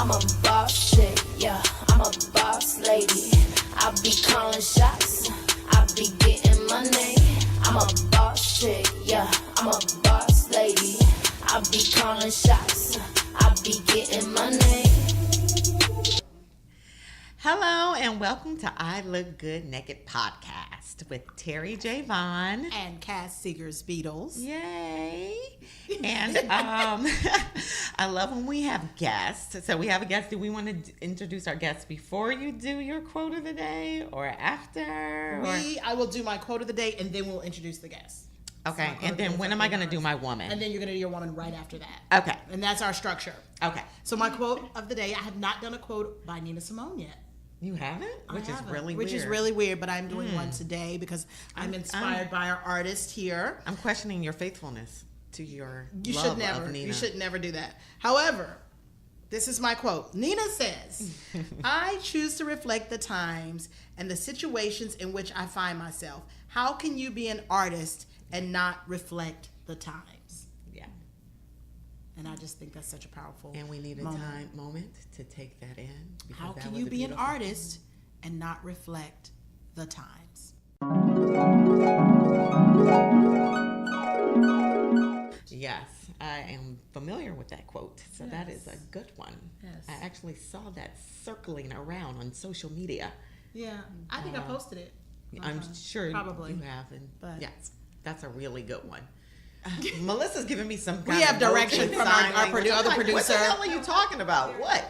I'm a boss chick, yeah, I'm a boss lady. I be calling shots, I be getting money. I'm a boss chick, yeah, I'm a boss lady. I be calling shots, I be getting money. Hello and welcome to I Look Good Naked podcast with Terry J. Vaughn and Cass Seeger's Beatles. Yay! And I love when we have guests. So we have a guest. Do we want to introduce our guests before you do your quote of the day or after? I will do my quote of the day and then we'll introduce the guests. Okay, and then when am I going to do my woman? And then you're going to do your woman right after that. Okay. And that's our structure. Okay. So my quote of the day, I have not done a quote by Nina Simone yet. You haven't? Which is really weird. Which is really weird, but I'm doing one today because I'm inspired by our artist here. I'm questioning your faithfulness to your You love should never. of Nina. You should never do that. However, this is my quote. Nina says, I choose to reflect the times and the situations in which I find myself. How can you be an artist and not reflect the times? Yeah. And I just think that's such a powerful And we need a moment to take that in. How can you be an artist and not reflect the times? Yes, I am familiar with that quote. So that is a good one. Yes. I actually saw that circling around on social media. Yeah, I think I posted it. I'm sure probably you have. but yes, that's a really good one. Melissa's giving me some We have direction from our other producer. What the hell are you talking about? What?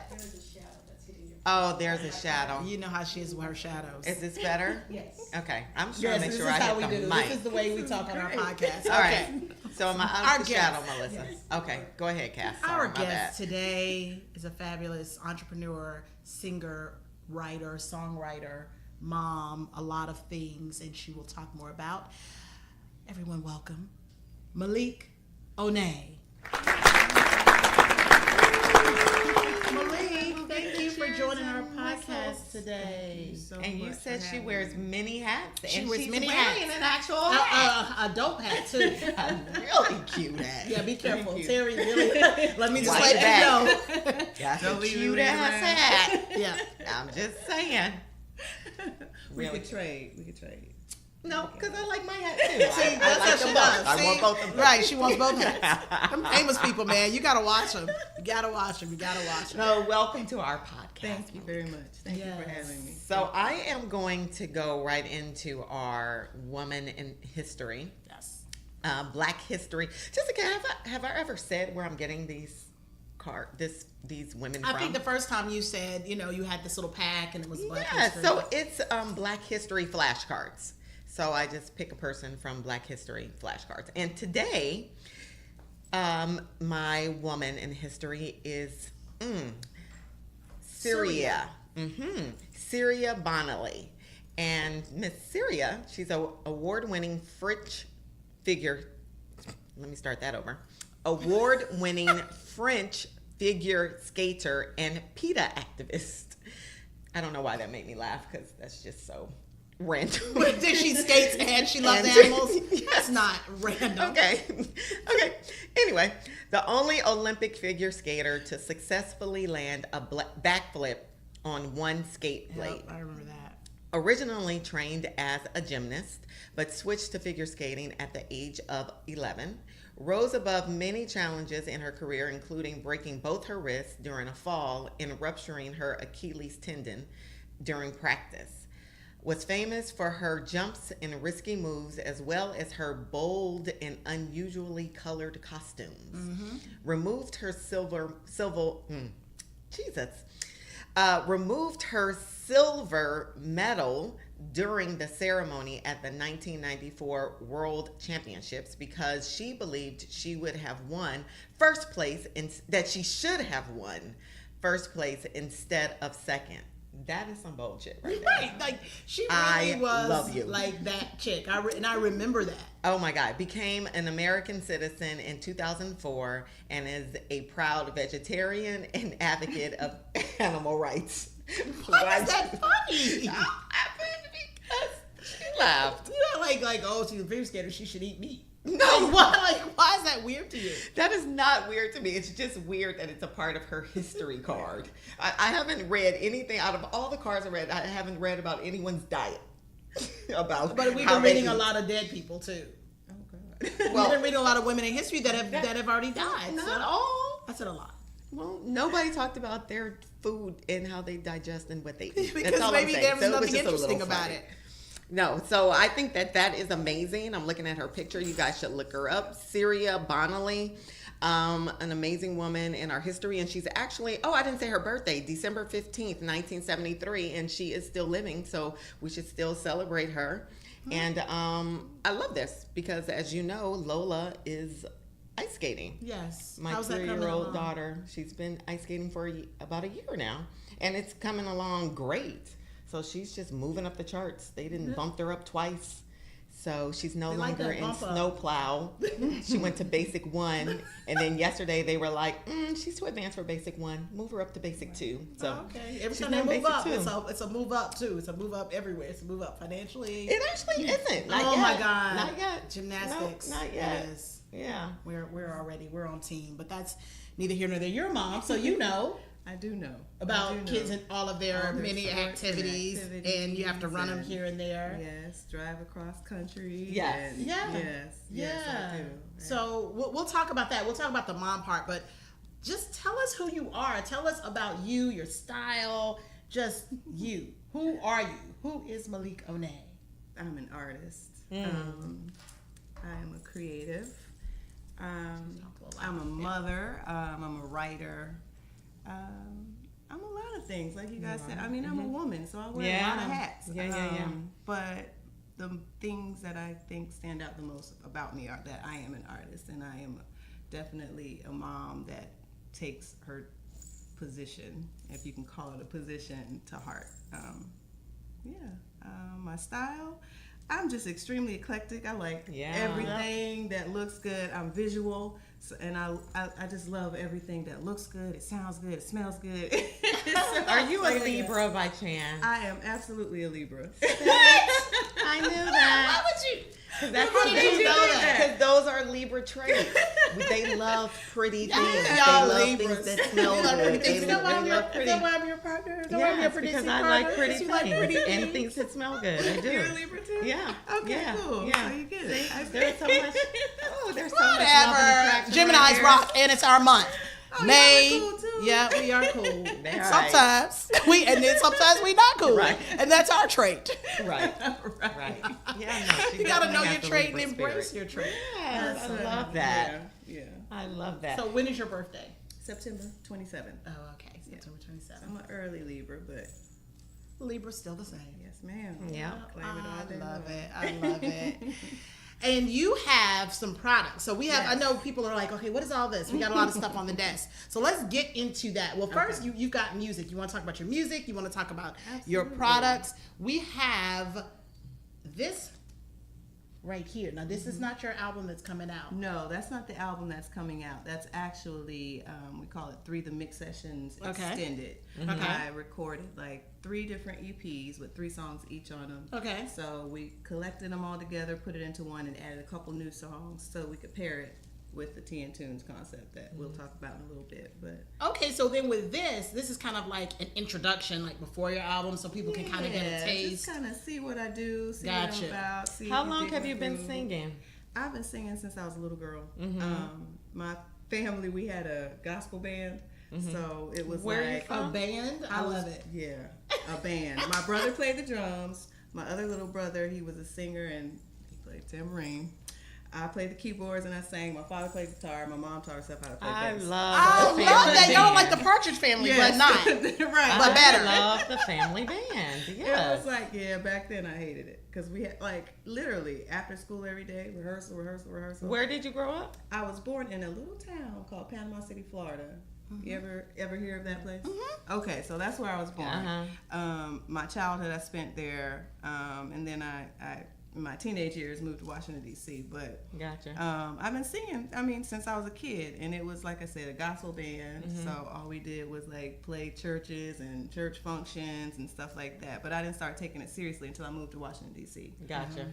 Oh, there's a shadow. You know how she is with her shadows. Is this better? Yes. Okay, I'm just trying to make sure I how hit we the do. mic. This is the way we talk on our podcast. All right. So am I out of the guest. shadow, Melissa? Yes. Okay, go ahead, Cass. Sorry, Our my guest bad. today is a fabulous entrepreneur, singer, writer, songwriter, mom, a lot of things, and she will talk more about. Everyone welcome, Meleke O'Ney. Meleke, thank you for joining our podcast today. And you said she wears many hats. She and wears she's many wearing hats. an actual hat. A dope hat too. A really cute hat. Yeah, be careful. Cute. Terry really, let me just Watch let that. you know. That's a Don't leave cute it ass around. hat. Yeah. I'm just saying. We Really? could trade. We could trade. No, because I like my hat too. See, I that's like what them she both. does. I See? want both of them. Right, she wants both hats. Them famous people, man, you gotta watch them. You gotta watch them. No, welcome to our podcast. Thank you very much. Thank you for having me. So I am going to go right into our woman in history, Yes. Black history. Jessica, have I ever said where I'm getting these women from? I think the first time you said, you had this little pack and it was Black Yeah, History. so it's Black History flashcards. So I just pick a person from Black History flashcards. And today, my woman in history is Syria. Syria Bonnelly. And Miss Syria, she's an award-winning French figure. Let me start that over. Award-winning French figure skater and PETA activist. I don't know why that made me laugh because that's just so random. But did she skate and she loves And- animals? Yes. That's not random. Okay. Anyway, the only Olympic figure skater to successfully land a backflip on one skate blade. Yep, I remember that. Originally trained as a gymnast, but switched to figure skating at the age of 11, rose above many challenges in her career, including breaking both her wrists during a fall and rupturing her Achilles tendon during practice. Was famous for her jumps and risky moves, as well as her bold and unusually colored costumes. Removed her removed her silver medal during the ceremony at the 1994 World Championships because she believed she would have won first place that she should have won first place instead of second. That is some bullshit right there. Right, like she really was love you. like that chick. And I remember that. Oh my God. Became an American citizen in 2004 and is a proud vegetarian and advocate of animal rights. Why is that funny? I'm laughing because she laughed. You know, like, oh, she's a figure skater, she should eat meat. No, Why is that weird to you? that is not weird to me. It's just weird that it's a part of her history card. I haven't read anything out of all the cards I read. I haven't read about anyone's diet. But we've how been they reading a eat. lot of dead people too. Oh God. We've been reading a lot of women in history that have already died. Not so all. I said a lot. Well, nobody talked about their food and how they digest and what they eat. Because That's all maybe I'm saying. there was So it nothing just a little interesting about funny. it. No, so I think that is amazing. I'm looking at her picture. You guys should look her up. Syria Bonnelly, an amazing woman in our history. And she's actually, I didn't say her birthday, December 15th, 1973. And she is still living, so we should still celebrate her. And I love this because, as you know, Lola is ice skating. Yes. My How's that coming 3-year-old along? daughter, she's been ice skating for about a year now. And it's coming along great. So she's just moving up the charts. They didn't bump her up twice. So she's no They like longer that in bump up. snowplow. She went to basic 1. And then yesterday they were like, she's too advanced for basic 1. Move her up to basic 2. So Oh, okay. Every she's time they now move basic up, 2. it's a move up too. It's a move up everywhere. It's a move up financially. It actually isn't. Not Oh yet. my God. Not yet. Gymnastics. No, not yet. Yes. Yeah. We're on team, but that's neither here nor there. You're a mom, so you know I do know about I do know. kids and all of their All their many sports and activities, and you have to run them and- here and there. Yes, drive across country. Yes. and- Yeah. Yes, I do. So we'll talk about that. We'll talk about the mom part, but just tell us who you are. Tell us about you, your style, just you. Who are you? Who is Meleke O'Ney? I'm an artist. I am a creative. I'm a mother. I'm a writer. I'm a lot of things, like you guys said. I mean, I'm a woman, so I wear a lot of hats. Yeah. But the things that I think stand out the most about me are that I am an artist, and I am definitely a mom that takes her position, if you can call it a position, to heart. My style, I'm just extremely eclectic. I like everything that looks good. I'm visual, and I just love everything that looks good. It sounds good. It smells good. Are you a Libra by chance? I am absolutely a Libra. I knew that. Why would you? How did you know that? Because those are Libra traits. They love pretty things. Y'all They love Libras. things that smell You love pretty good. things. They Is that why I'm love pretty. your partner? Is that why I'm your Yes, producing because I partner? like pretty You things like pretty and things? things that smell good. I do. You're a Libra too? Yeah. Okay, yeah. cool. Yeah. So you get it. There's so much. Oh, there's so much love and Whatever. attraction. Gemini's right there. rock, and it's our month. Oh, May. y'all are cool, too. Yeah, we are cool. They are Sometimes and then sometimes we not cool, Right. and that's our trait. Right. Right. Right. Yeah. No, she You gotta know definitely your has the trait and Libra embrace spirit. your trait. Yes, I love that. Yeah. I love that. So when is your birthday? September 27th. Oh, okay, September 27th. I'm an early Libra, but Libra's still the same. yes, ma'am. yeah. Claim it all day I love long. it. I love it. And you have some products. So we have, I know people are like, okay, what is all this? We got a lot of stuff on the desk. So let's get into that. Well, first, you've got music. You want to talk about your music. You want to talk about your Absolutely. products. We have this right here. Now, this is not your album that's coming out. No, that's not the album that's coming out. That's actually, we call it 3 The Mix Sessions Okay. Extended. Okay. I recorded like 3 different EPs with 3 songs each on them. Okay. So we collected them all together, put it into one, and added a couple new songs so we could pair it with the Tea and Tunes concept that we'll talk about in a little bit. But Okay, so then with this is kind of like an introduction, like before your album, so people can kind of get a just taste. kind of see what I do, see Gotcha. what I'm about. See How if long dig have my you been groove. singing? I've been singing since I was a little girl. My family, we had a gospel band, so it was Where are you like from? A band? I love it. Yeah, a band. My brother played the drums. My other little brother, he was a singer and he played tambourine. I played the keyboards and I sang. My father played guitar. My mom taught herself how to play I bass. love I the love family that. Y'all band. like the Partridge Family, but not. right. but better. I love the family band. It Yes. was like, yeah, back then I hated it because we had like literally after school every day, rehearsal. Where did you grow up? I was born in a little town called Panama City, Florida. You ever hear of that place? Okay, so that's where I was born. Uh-huh. My childhood I spent there, and then I in my teenage years, moved to Washington, D.C. But Gotcha. I've been singing, since I was a kid. And it was, like I said, a gospel band. So all we did was, like, play churches and church functions and stuff like that. But I didn't start taking it seriously until I moved to Washington, D.C. Gotcha.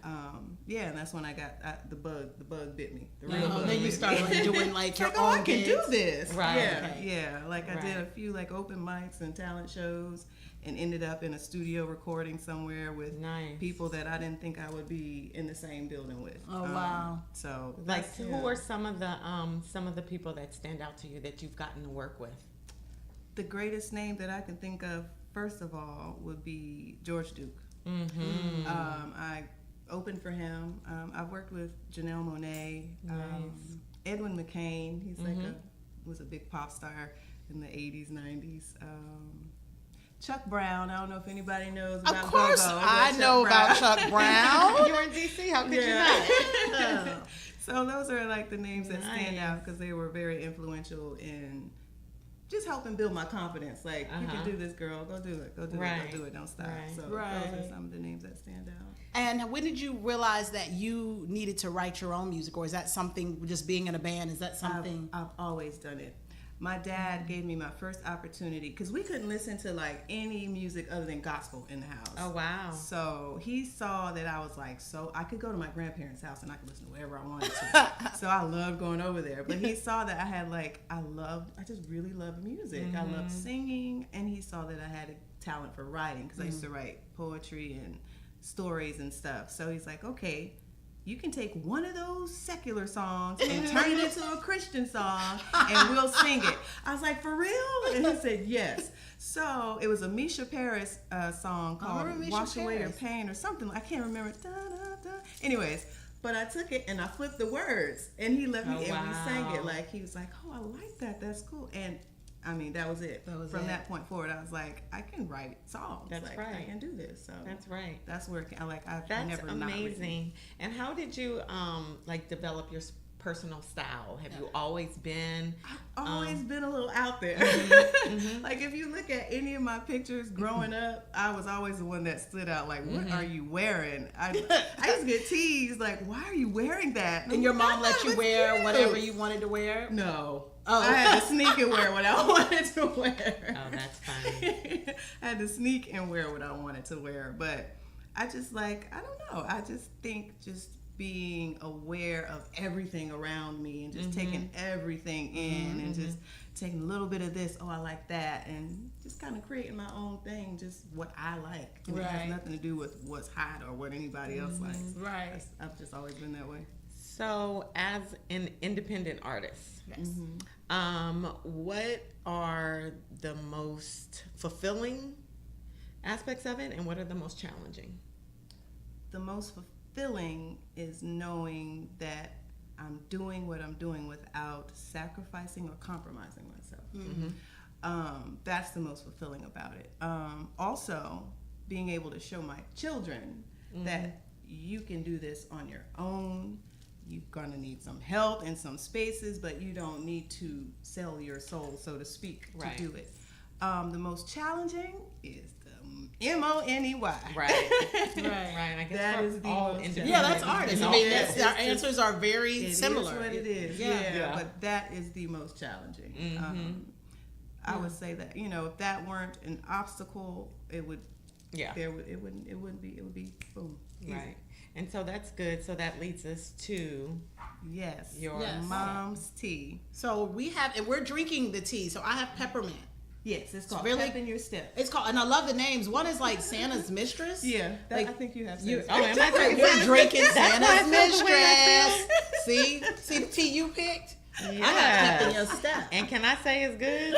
Yeah, and that's when I got the bug. The bug bit me. The And then you started doing, like, your own I can do this. Right. Yeah, Okay. yeah. Like, I did Right. a few, like, open mics and talent shows. And ended up in a studio recording somewhere with Nice. people that I didn't think I would be in the same building with. Oh, wow. So Like, that's- who are some of the people that stand out to you that you've gotten to work with? the greatest name that I can think of? First of all, would be George Duke. Mm-hmm. I opened for him. I've worked with Janelle Monáe, Nice. Edwin McCain. He's was a big pop star in the 80s, 90s. Chuck Brown. I don't know if anybody knows about Of course, Go-Go, but I know about Chuck Brown. You were in DC. How could you Yeah. not? So those are like the names that stand Nice. out because they were very influential in just helping build my confidence. Like, you can do this, girl. Go do it. Go do it. Right. Go do it. Don't stop. Right. So Right. those are some of the names that stand out. And when did you realize that you needed to write your own music, or is that something, just being in a band, is that something? I've always done it. My dad gave me my first opportunity because we couldn't listen to like any music other than gospel in the house. Oh, wow. So he saw that I was like, so I could go to my grandparents' house and I could listen to whatever I wanted to. So I loved going over there. But he saw that I had like, I just really loved music. I loved singing. And he saw that I had a talent for writing because I used to write poetry and stories and stuff. So he's like, okay, you can take one of those secular songs and turn it into a Christian song and we'll sing it. I was like, for real? And he said, yes. So it was a Misha Paris song called Misha Wash Away Your Paris. Pain or something. I can't remember. Da, da, da. Anyways, but I took it and I flipped the words and he let me Oh, and we sang wow. it. Like, he was like, oh, I like that. That's cool. And I mean, that was it. From it. that point forward, I was like, I can write songs. That's like, right. I can do this. So That's right. that's where I've That's never not written. amazing. And how did you like develop your personal style? Have you always been? Always been a little out there. Like, if you look at any of my pictures growing up, I was always the one that stood out. Like, what are you wearing? I used to get teased, like, why are you wearing that? And your mom let you It's wear cute. whatever you wanted to wear? No. Oh. I had to sneak and wear what I wanted to wear. Oh, that's funny. I had to sneak and wear what I wanted to wear. But I just like, I don't know. I just think just being aware of everything around me and just taking everything in and just taking a little bit of this, oh, I like that, and just kind of creating my own thing, just what I like. And it Right. has nothing to do with what's hot or what anybody else likes. Right. I've just always been that way. So, as an independent artist, Yes. what are the most fulfilling aspects of it, and what are the most challenging? The most fulfilling is knowing that I'm doing what I'm doing without sacrificing or compromising myself. That's the most fulfilling about it. Also, being able to show my children that you can do this on your own. You're going to need some help and some spaces, but you don't need to sell your soul, so to speak, Right. to do it. The most challenging is the Money. Right. Right. Right. I guess That for is the all most independent Yeah, that's artists. artists. I No, mean, yes. our answers are very It similar. is what it is. Yeah. Yeah. But that is the most challenging. I would say that, if that weren't an obstacle, it would Yeah. it would be boom. Easy. Right. And so that's good. So that leads us to Yes. your Yes. mom's tea. So and we're drinking the tea. So I have peppermint. Yes, it's called really- Pep in Your Step. It's called, and I love the names. One is like Santa's Mistress. Yeah, Like, I think you have you- sense. Oh, am I Like, we're drinking why I Santa's feel the way I Mistress. See the tea you picked? I got Yes. pep in your step. And can I say it's good?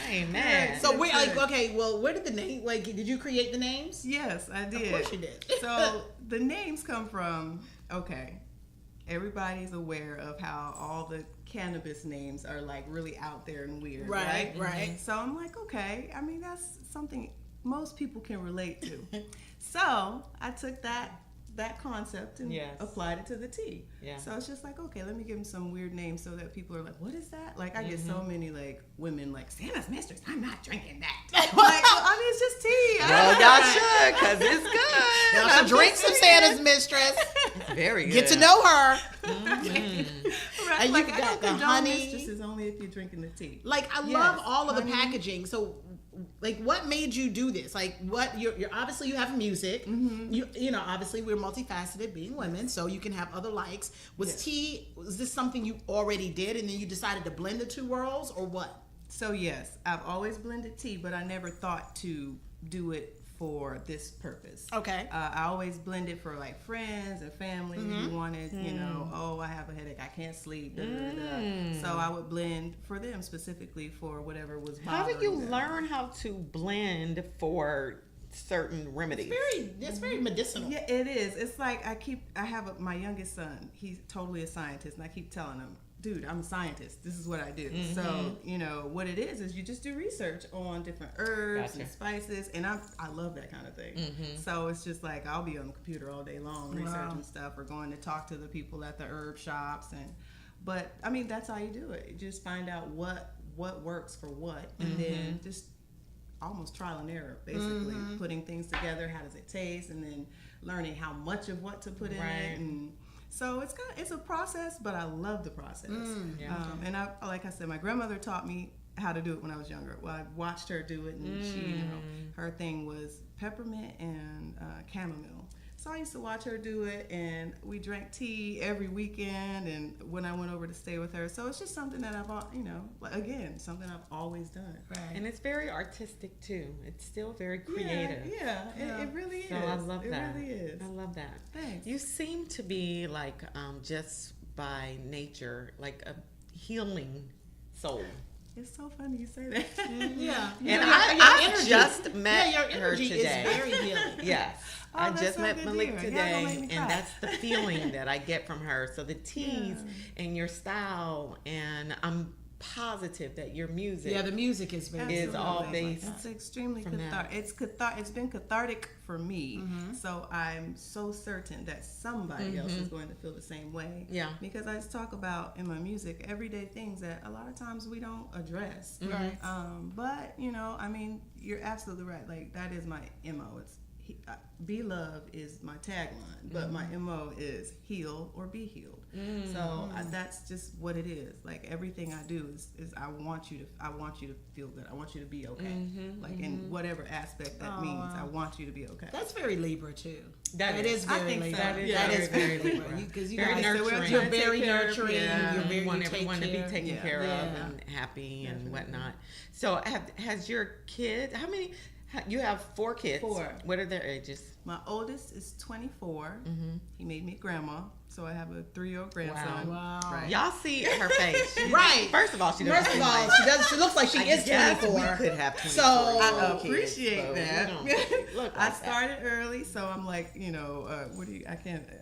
Amen. So we're like, okay, well, where did the name, like, did you create the names? Yes, I did. Of course you did. So the names come from, everybody's aware of how all the cannabis names are like really out there and weird, right? Right. So I'm like, okay, I mean, that's something most people can relate to. So I took that that concept and Yes. applied it to the tea. Yeah. So it's just like, okay, let me give him some weird names so that people are like, what is that? Like I get so many like women like Santa's Mistress. I'm not drinking that. I'm like, well, I mean, it's just tea. Well, y'all should, because it's good. Y'all should drink some Santa's Mistress. It's very good. Get to know her. Right. And Like you've I got don't the condone honey. mistresses only if you're drinking the tea. Like I Yes, love all of the honey. packaging. So, like, what made you do this? Like, what you're obviously you have music. You know, obviously we're multifaceted, being women, so you can have other likes. Was Yes. tea? Was this something you already did, and then you decided to blend the two worlds, or what? So yes, I've always blended tea, but I never thought to do it for this purpose. Okay. I always blended for like friends and family who wanted, you know, oh, I have a headache, I can't sleep. Da, da, da, da. So I would blend for them specifically for whatever was bothering How did you them. learn how to blend for certain remedies? It's very medicinal. Yeah, it is. It's like I have my youngest son. He's totally a scientist, and I keep telling him, dude, I'm a scientist. This is what I do. So, you know, what it is you just do research on different herbs and spices, and I love that kind of thing. So it's just like I'll be on the computer all day long researching stuff or going to talk to the people at the herb shops, but I mean that's how you do it. You just find out what works for what, and then just almost trial and error, basically putting things together. How does it taste, and then learning how much of what to put in it, and so it's a process, but I love the process. And like I said, my grandmother taught me how to do it when I was younger. Well, I watched her do it, and she, you know, her thing was peppermint and chamomile. So I used to watch her do it, and we drank tea every weekend. And when I went over to stay with her, so it's just something that I've, you know, again, something I've always done. Right. And it's very artistic too. It's still very creative. Yeah. It really is. So I love that. It really is. I love that. Thanks. You seem to be like just by nature like a healing soul. It's so funny you say that. Yeah. And Your I energy. just met your her energy today. is very healing. Yes. Oh, I that's just so met good to Maleke hear. Yeah, don't make today, me and cry. that's the feeling that I get from her. So the teas and your style, and I'm positive that your music Yeah, the music is very is all Absolutely. based It's extremely from that. cathartic. It's been cathartic for me, so I'm so certain that somebody else is going to feel the same way. Yeah. Because I just talk about in my music everyday things that a lot of times we don't address. Right. But you know, I mean, you're absolutely right. Like that is my MO. It's be loved is my tagline, but my MO is heal or be healed. So that's just what it is. Like everything I do is I want you to feel good. I want you to be okay. Like in whatever aspect that means, I want you to be okay. That's very Libra too. That It is. is very I think Libra. so. That is That very, is very very Libra. Libra. Because you Very guys, nurturing. you're Take very care of- nurturing. Yeah, You're very you want you take everyone to be care. taken Yeah. care of Yeah. and happy and whatnot. So, has your kid? How many? You have 4 kids. 4. What are their ages? My oldest is 24. He made me grandma, so I have a 3-year-old grandson. Wow. Right. Y'all see her face. Right. First of all, she doesn't First of seem all, like- she looks like she is Yes, 24. we could have 24. So I kids, appreciate so that. we don't look I like that. started early, so I'm like, you know,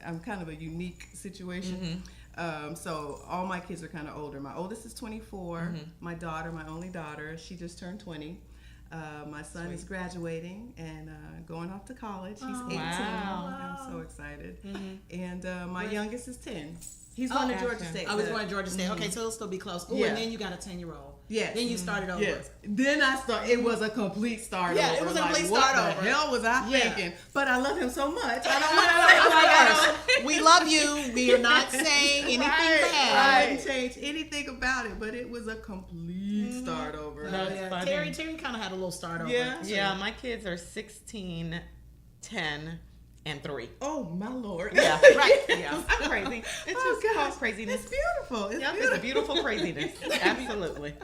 I'm kind of a unique situation. So all my kids are kind of older. My oldest is 24. My daughter, my only daughter, she just turned 20. My son is graduating and going off to college. He's 18. Wow. I'm so excited. And my youngest is 10. He's going to Georgia gotcha. State. I was but- going to Georgia State. Okay, so it'll still be close. Oh, Yeah. and then you got a 10-year-old. Yes. Then you started over. Yes. Then I started. It was a complete start Yeah, over. it was a Like, complete what start the over. hell was I Yeah. thinking? But I love him so much. I don't Oh my want gosh. We love you. We are not saying anything I bad. didn't change anything about it, but it was a complete start over. No, it's funny. Terry kind of had a little start over. Yeah. Yeah, my kids are 16, 10, and 3. Oh my lord. Yeah, Right. Yeah, crazy. It's Oh, just called gosh. craziness. It's beautiful. It's Yep, beautiful. it's a beautiful craziness. Absolutely.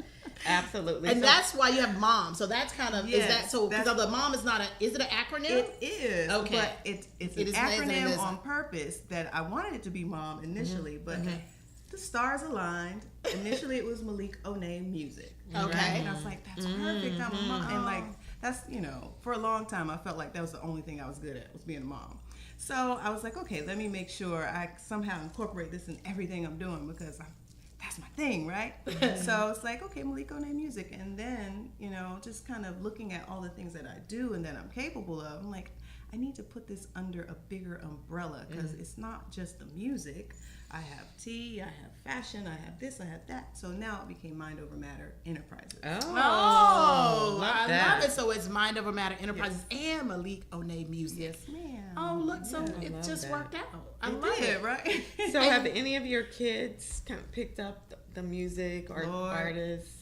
Absolutely. And So- that's why you have mom. So that's kind of is Yes, that so because that's- the mom is not is it an acronym? It is, Okay. but it's It an is- acronym it is. on purpose that I wanted it to be mom initially, but the stars aligned. Initially, it was Meleke O'Ney Music. Okay. And I was like, that's perfect. I'm a mom. And like, that's, you know, for a long time, I felt like that was the only thing I was good at was being a mom. So I was like, okay, let me make sure I somehow incorporate this in everything I'm doing because that's my thing, right? So it's like, okay, Meleke O'Ney Music. And then, you know, just kind of looking at all the things that I do and that I'm capable of, I'm like, I need to put this under a bigger umbrella because it's not just the music. I have tea, I have fashion, I have this, I have that. So now it became Mind Over Matter Enterprises. Oh, I that. love it. So it's Mind Over Matter Enterprises and Meleke O'Ney Music. Yes, ma'am. Oh, look, so it love just that. worked out. I It love did, it. right? So have any of your kids kind of picked up the music or Lord. artists?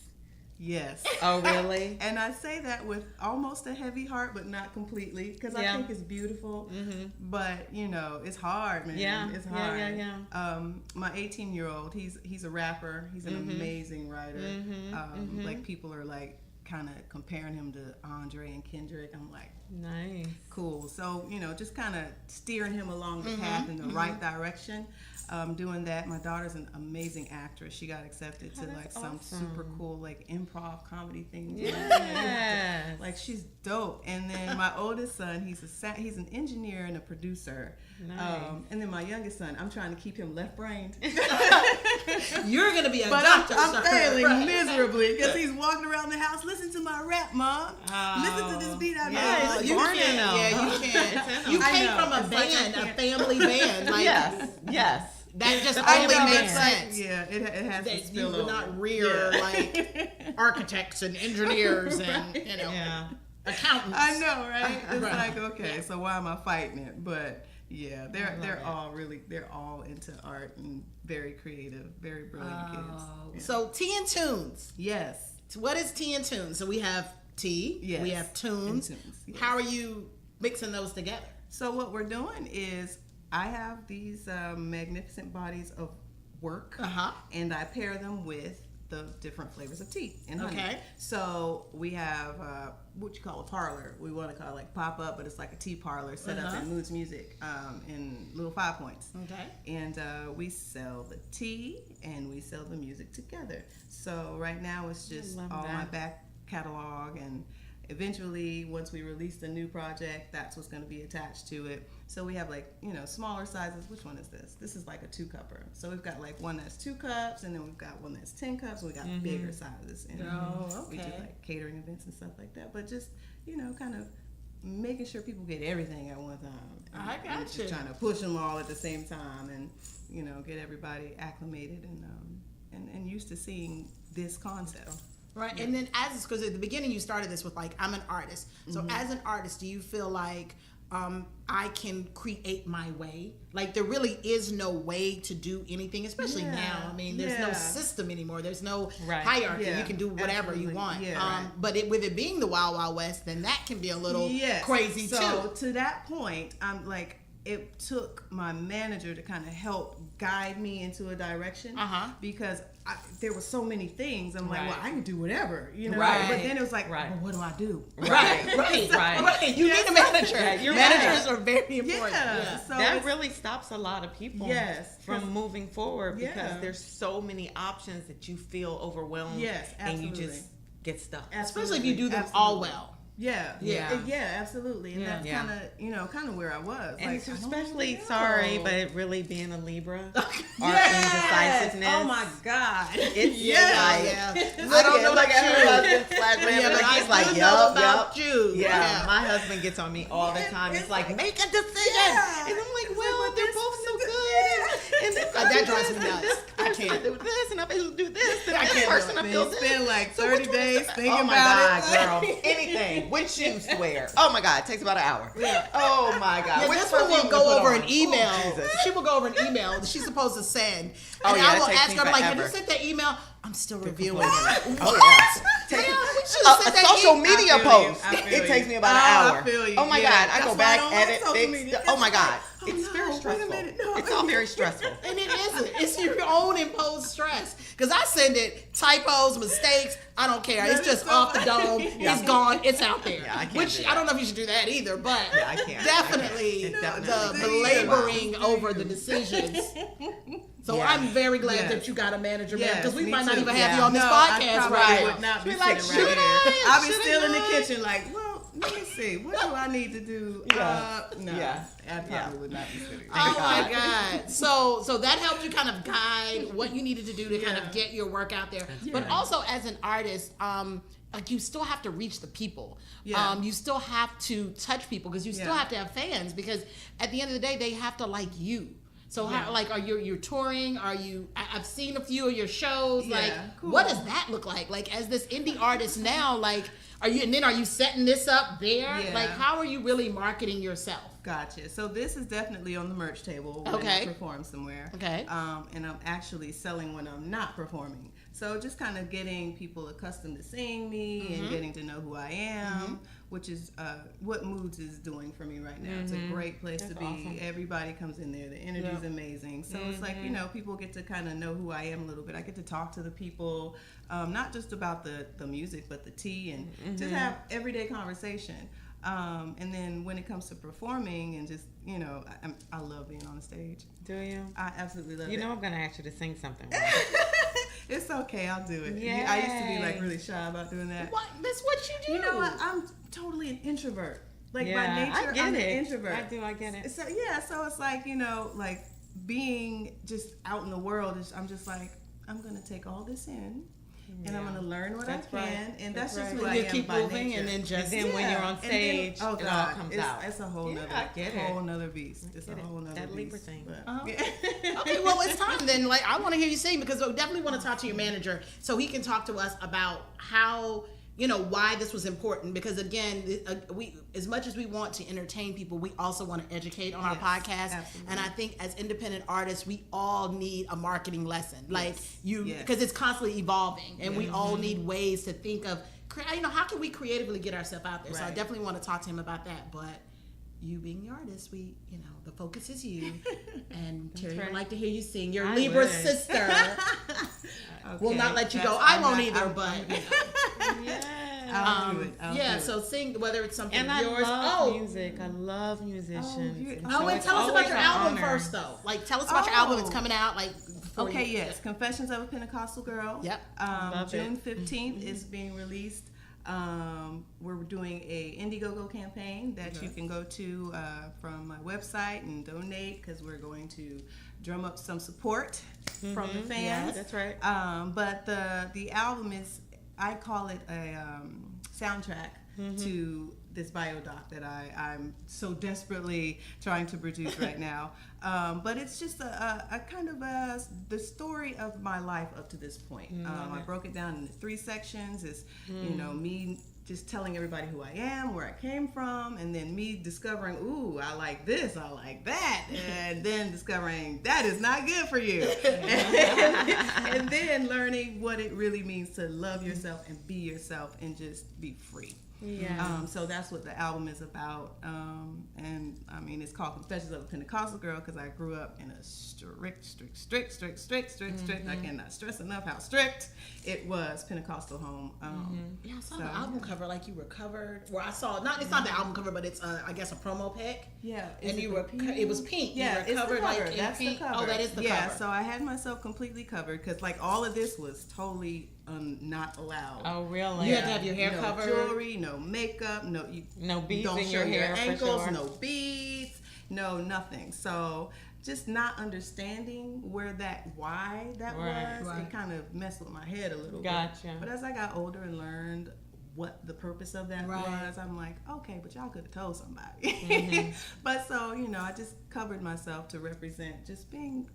Yes. Oh, really? And I say that with almost a heavy heart, but not completely, because I Yeah. think it's beautiful. Mm-hmm. But you know, it's hard, man. Yeah. It's Yeah, hard. yeah. My 18-year-old, he's a rapper. He's an amazing writer. Like people are like kind of comparing him to Andre and Kendrick. I'm like, Nice. cool. So you know, just kind of steering him along the path in the right direction. Doing that. My daughter's an amazing actress. She got accepted to that's like some awesome. super cool like improv comedy thing. Yes. Like she's dope. And then my oldest son, he's an engineer and a producer. Nice. And then my youngest son, I'm trying to keep him left-brained. You're going to be a But doctor, I'm sir. failing Right. miserably because he's walking around the house. Listen to my rap, Mom. Listen to this beat I made. Yeah, Oh, it's you born can't. in them. Yeah, you It's can't. in them. You I came know. from a It's like I band, a can't- family band. Like, Yes. that just I only know, makes it's Like, sense. yeah, it has to That you spill would over. not rear Yeah. like architects and engineers and Yeah. accountants. I know, right? It's Right. like, okay, so why am I fighting it? But yeah, they're it. all into art and very creative, very brilliant kids. Oh, Yeah. so Tea and Tunes. Yes. What is Tea and Tunes? So we have tea. Yes. We have tunes. And tunes, yes. How are you mixing those together? So what we're doing is I have these magnificent bodies of work, Uh-huh. and I pair them with the different flavors of tea and honey. Okay. So we have what you call a parlor. We want to call it like pop up, but it's like a tea parlor set up in Moods Music in Little 5 Points. Okay. And we sell the tea and we sell the music together. So right now it's just love all my that. back catalog, and eventually once we release the new project, that's what's going to be attached to it. So we have like, you know, smaller sizes. Which one is this? This is like a 2-cupper. So we've got like one that's 2 cups, and then we've got one that's 10 cups. We got bigger sizes. And Oh, we do okay. like catering events and stuff like that. But just, you know, kind of making sure people get everything at one time. I And got just you. trying to push them all at the same time, and you know, get everybody acclimated and used to seeing this concept. Right. And then because at the beginning you started this with like, I'm an artist. So as an artist, do you feel like I can create my way? Like there really is no way to do anything, especially Yeah. now. I mean, there's no Yeah. system anymore. There's no Right. hierarchy. Yeah. You can do whatever you Absolutely. want. Yeah. Right. But with it being the Wild Wild West, then that can be a little Yes. crazy So too. to that point, I'm like, it took my manager to kind of help guide me into a direction, because there were so many things. I'm like, Right. well, I can do whatever, you know. Right. But then it was like, Right. well, what do I do? Right. You need a manager. You're Managers right. are very important. Yeah. So That it's- really stops a lot of people Yes, from 'cause- moving forward because Yeah. there's so many options that you feel overwhelmed Yes, and you absolutely. just get stuck. Especially if you do them all well. Yeah, Yeah. yeah, absolutely, and that's Yeah. kind of where I was. And like, I don't especially, know. sorry, but it really being a Libra, our Yes! indecisiveness. Oh my God! It's Yeah. I don't know about at her you. husband slash Yeah, but I he's like, do know yup, about yup. you. Yeah, my husband gets on me all the time. It's like, make a decision. Yeah. And I'm like, well, but they're this both so is good. And this That person drives does me this, nuts. this I person can't. do this, and I feel do this, and I this can't do person it. I Man, feel you this. spend like So 30 which one is days the- thinking oh my about God, it. girl. Anything. Which shoes to wear? Oh my God, it takes about an hour. Yeah. Oh my God. Yeah, Which this one will perfume to go put over on? an email. Oh, Jesus. She will go over an email that she's supposed to send. Oh, And yeah, I it will takes ask me her, I'm like, have you forever. sent that email? I'm still reviewing completely. it. Oh, What? yeah. Man, we should A have sent that social email. media I feel you. post. I feel It you. takes me about Oh, an I hour. feel you. Oh my Yeah. God, I That's go why I back, don't like edit, social fix. media. Oh my God, Oh, it's no, very wait a stressful. minute. No, It's I all can't. very stressful. And it isn't. It's your own imposed stress. Because I send it typos, mistakes. I don't care. That It's is just so off the funny. dome. It's gone. It's out there. Yeah, I can't Which do I don't that. know if you should do that either. But Yeah, I can't. definitely I can't. It the definitely belaboring takes over the decisions. So Yeah. I'm very glad Yes. that you got a manager, man. Yes, Because we me might not too. even have Yeah. you on this No, I podcast probably right would now. not be Be like, sitting right should here. I? I'll be Should I still in the not? kitchen like, well, Let me see. What do I need to do? Yeah. No, Yeah. I probably would not be sitting. Oh my God. So that helped you kind of guide what you needed to do to kind of get your work out there. But also as an artist, like you still have to reach the people. Yeah. You still have to touch people because you still have to have fans because at the end of the day, they have to like you. So how, like, are you're touring? Are you? I've seen a few of your shows. Yeah, Like, cool. what does that look like? Like, as this indie artist now, like, are you setting this up there? Yeah. Like, how are you really marketing yourself? Gotcha. So this is definitely on the merch table when Okay. I perform somewhere. Okay. And I'm actually selling when I'm not performing. So just kind of getting people accustomed to seeing me and getting to know who I am, which is what Moods is doing for me right now. It's a great place to be. awesome. Everybody comes in there. The energy is amazing. So it's like, people get to kind of know who I am a little bit. I get to talk to the people, not just about the music, but the tea and just have everyday conversation. And then when it comes to performing and just, I love being on the stage. Do you? I absolutely love it. You know I'm gonna ask you to sing something. It's okay, I'll do it. Yay. I used to be like really shy about doing that. What? That's what you do. You know what? I'm totally an introvert. Like by Yeah, nature, I get I'm it. an introvert. I get it. So so it's like, like being just out in the world I'm just like, I'm gonna take all this in and I'm gonna learn what That's I can right. and that's That's just right. who I You am keep by moving nature. and then just And then when you're on And then- stage, oh it all God, comes it's, out. it's a whole Yeah, nother, I get it. whole nother beast. It's a get it. whole nother That beast. Libra thing. But, Okay, well, it's time then. Like, I want to hear you sing because we definitely want to talk to your manager so he can talk to us about how, why this was important. Because again, we, as much as we want to entertain people, we also want to educate on our Yes, podcast. absolutely. And I think as independent artists, we all need a marketing lesson. Like Yes. because it's constantly evolving, and we all need ways to think of, how can we creatively get ourselves out there? So I Right. definitely want to talk to him about that. But you being the artist, the focus is you. And Terry would right. like to hear you sing. Your I Libra would. sister will Okay, not let you go. that's- I I'm won't not- either, I'm- but Yeah. I'll do it. I'll do it. so sing whether it's something And of I yours. love music. I love musicians. you're- And Oh, so and it's tell us about always your an album honor. first, though. Like, tell us about your album. It's coming out, like, before Okay, you- yes. Confessions of a Pentecostal Girl. Yep. Love June it. 15th is being released. We're doing a Indiegogo campaign that you can go to from my website and donate because we're going to drum up some support from the fans. Yeah, that's right. But the album is, I call it a soundtrack to this biodoc that I'm so desperately trying to produce right now. But it's just a kind of the story of my life up to this point. I broke it down into 3 sections. It's me just telling everybody who I am, where I came from, and then me discovering, ooh, I like this, I like that, and then discovering that is not good for you, and then learning what it really means to love yourself and be yourself and just be free. Yeah. So that's what the album is about. And I mean, it's called Confessions of a Pentecostal Girl because I grew up in a strict. I cannot stress enough how strict it was, Pentecostal home. Yeah, I saw the album cover, like you were covered. Well, I saw it's not the album cover, but it's I guess a promo pic. Yeah, And you were it was pink. Yeah, you were it's covered the cover. like in That's pink. the cover. Oh, that is the yeah, cover. so I had myself completely covered because like all of this was totally not allowed. Oh, really? You had to have your hair no covered. Jewelry, no makeup, no beads don't in show your hair for ankles, sure. no beads, no nothing. So just not understanding why that Right. was, Right. it kind of messed with my head a little Gotcha. bit. But as I got older and learned what the purpose of that Right. was, I'm like, okay, but y'all could have told somebody. But so, I just covered myself to represent just being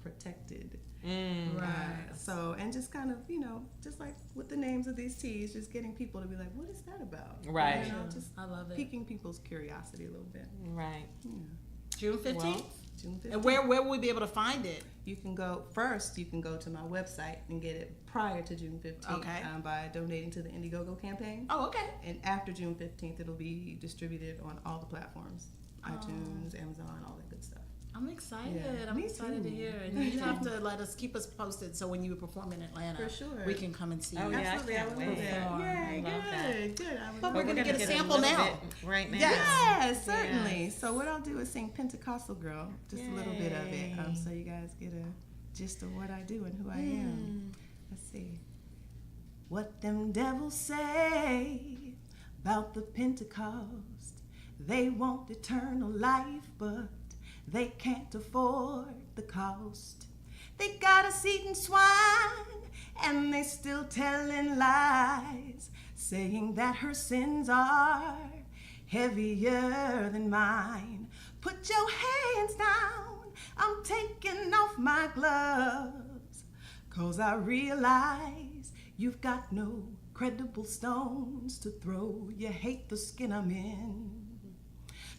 protected. Right. So, and just kind of, just like with the names of these teas, just getting people to be like, what is that about? Right. Just I love it. piquing people's curiosity a little bit. Right. June 15th. Well, June 15th. And where will we be able to find it? You can go to my website and get it prior to June 15th Okay. By donating to the Indiegogo campaign. Oh, okay. And after June 15th, it'll be distributed on all the platforms. iTunes, Amazon, all that good stuff. I'm excited. Yeah, I'm me excited too. to hear it. And you have to keep us posted so when you perform in Atlanta, For sure. we can come and see Oh, you. yeah, Absolutely, I I can't would love wait. that. I Yay, love that. good. I would But love we're gonna that. get a sample little now. bit right now. Yes, certainly. So what I'll do is sing Pentecostal Girl, just a little bit of it, Yay. so you guys get a gist of what I do and who I am. Let's see. What them devils say about the Pentecost. They want eternal life, but they can't afford the cost. They got us eating swine, and they still telling lies, saying that her sins are heavier than mine. Put your hands down, I'm taking off my gloves, 'cause I realize you've got no credible stones to throw. You hate the skin I'm in,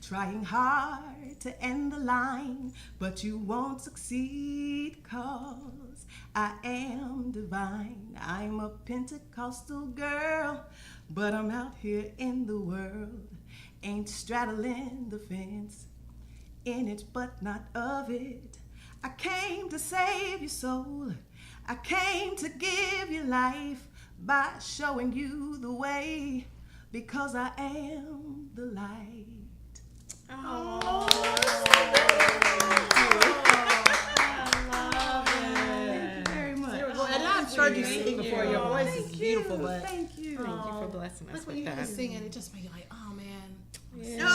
trying hard to end the line, but you won't succeed, 'cause I am divine. I'm a Pentecostal girl, but I'm out here in the world. Ain't straddling the fence, in it but not of it. I came to save your soul. I came to give you life by showing you the way, because I am the light. Oh, Thank you very much. And I've heard you sing before. Your voice is beautiful, but Thank you. Thank you for blessing us like when with you were that. singing, it just made you like, oh man. Yeah.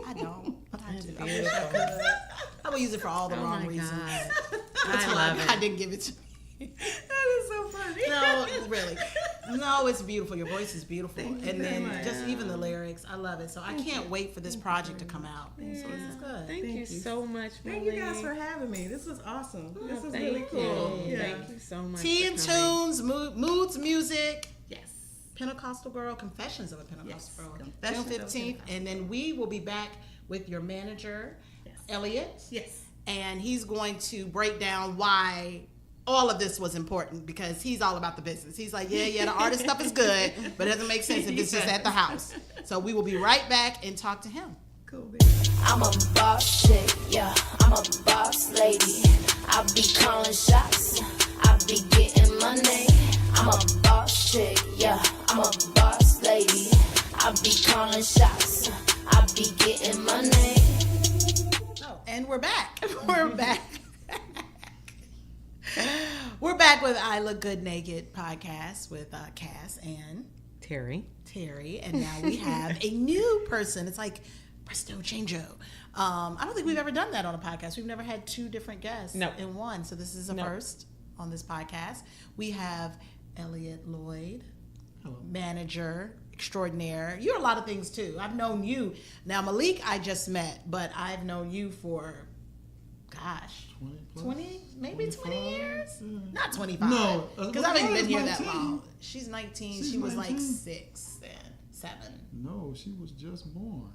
I don't, but I That's do. beautiful. I would use it for all the Oh wrong my reasons. God. That's I why love I it. didn't give it to me. That is so funny. No, really. No, it's beautiful. Your voice is beautiful. Thank you And very then much. just even the lyrics, I love it. So I can't wait for this project to come out. So this is good. Thank you so much, Thank you guys for having me. This was awesome. This was Thank really you. cool. Yeah. Thank you so much. Tea for and coming. Tunes, Moods Music, Yes. Pentecostal Girl, Confessions of a Pentecostal Yes, Girl, Confessions June of a 15th. Pentecostal. And then we will be back with your manager, Yes. Elliot. Yes. And he's going to break down why all of this was important, because he's all about the business. He's like, yeah, the artist stuff is good, but it doesn't make sense if it's just at the house. So we will be right back and talk to him. Cool, baby. I'm a boss chick, yeah, I'm a boss lady. I be calling shots, I be getting money. I'm a boss chick, yeah, I'm a boss lady. I be calling shots, I be getting money. Oh, and we're back. We're back. We're back with I Look Good Naked podcast with Cass and Terry. Terry, and now we have a new person. It's like presto changeo. I don't think we've ever done that on a podcast. We've never had two different guests No. in one, so this is a No. first on this podcast. We have Elliot Lloyd, Hello. manager extraordinaire. You're a lot of things too. I've known you. Now Maleke I just met, but I've known you for, gosh, 20 plus? 20, maybe 20 25? years? Yeah. Not 25. No, Because I haven't been here that 19. long. She's 19. She's She was like 19. 6 then, 7. No, she was just born.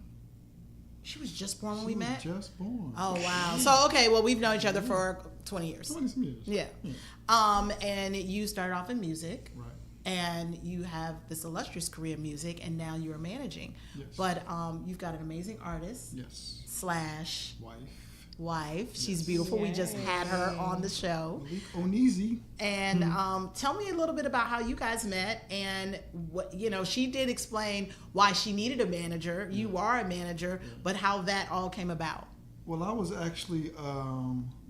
She was just born when She we was met? just born. Oh, wow. So, okay, well, we've known each other for 20 years. 20 some years. Yeah. And you started off in music. Right. And you have this illustrious career in music, and now you're managing. Yes. But you've got an amazing artist Yes. slash Wife. She's Yes. beautiful. We just had her on the show. Meleke O'Ney. And tell me a little bit about how you guys met, and what, she did explain why she needed a manager. You are a manager, but how that all came about. Well, I was actually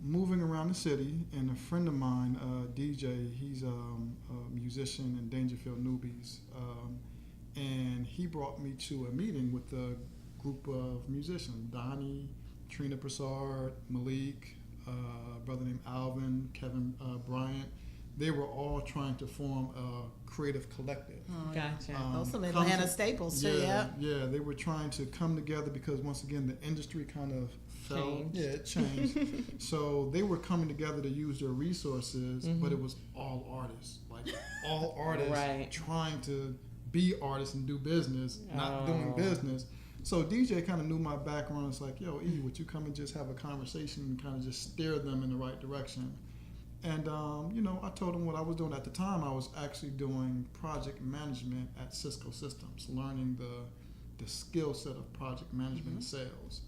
moving around the city, and a friend of mine, DJ, he's a musician in Dangerfield Newbies, and he brought me to a meeting with a group of musicians, Donnie, Trina Broussard, Malik, a brother named Alvin, Kevin Bryant. They were all trying to form a creative collective. Gotcha. Those some come Atlanta to- staples too, yeah. Yeah, they were trying to come together because once again the industry kind of fell. Changed. Yeah, it changed. So they were coming together to use their resources, but it was all artists, like all artists Right. trying to be artists and do business, not doing business. So DJ kind of knew my background. It's like, yo, E, would you come and just have a conversation and kind of just steer them in the right direction? And, I told him what I was doing at the time. I was actually doing project management at Cisco Systems, learning the skill set of project management and sales.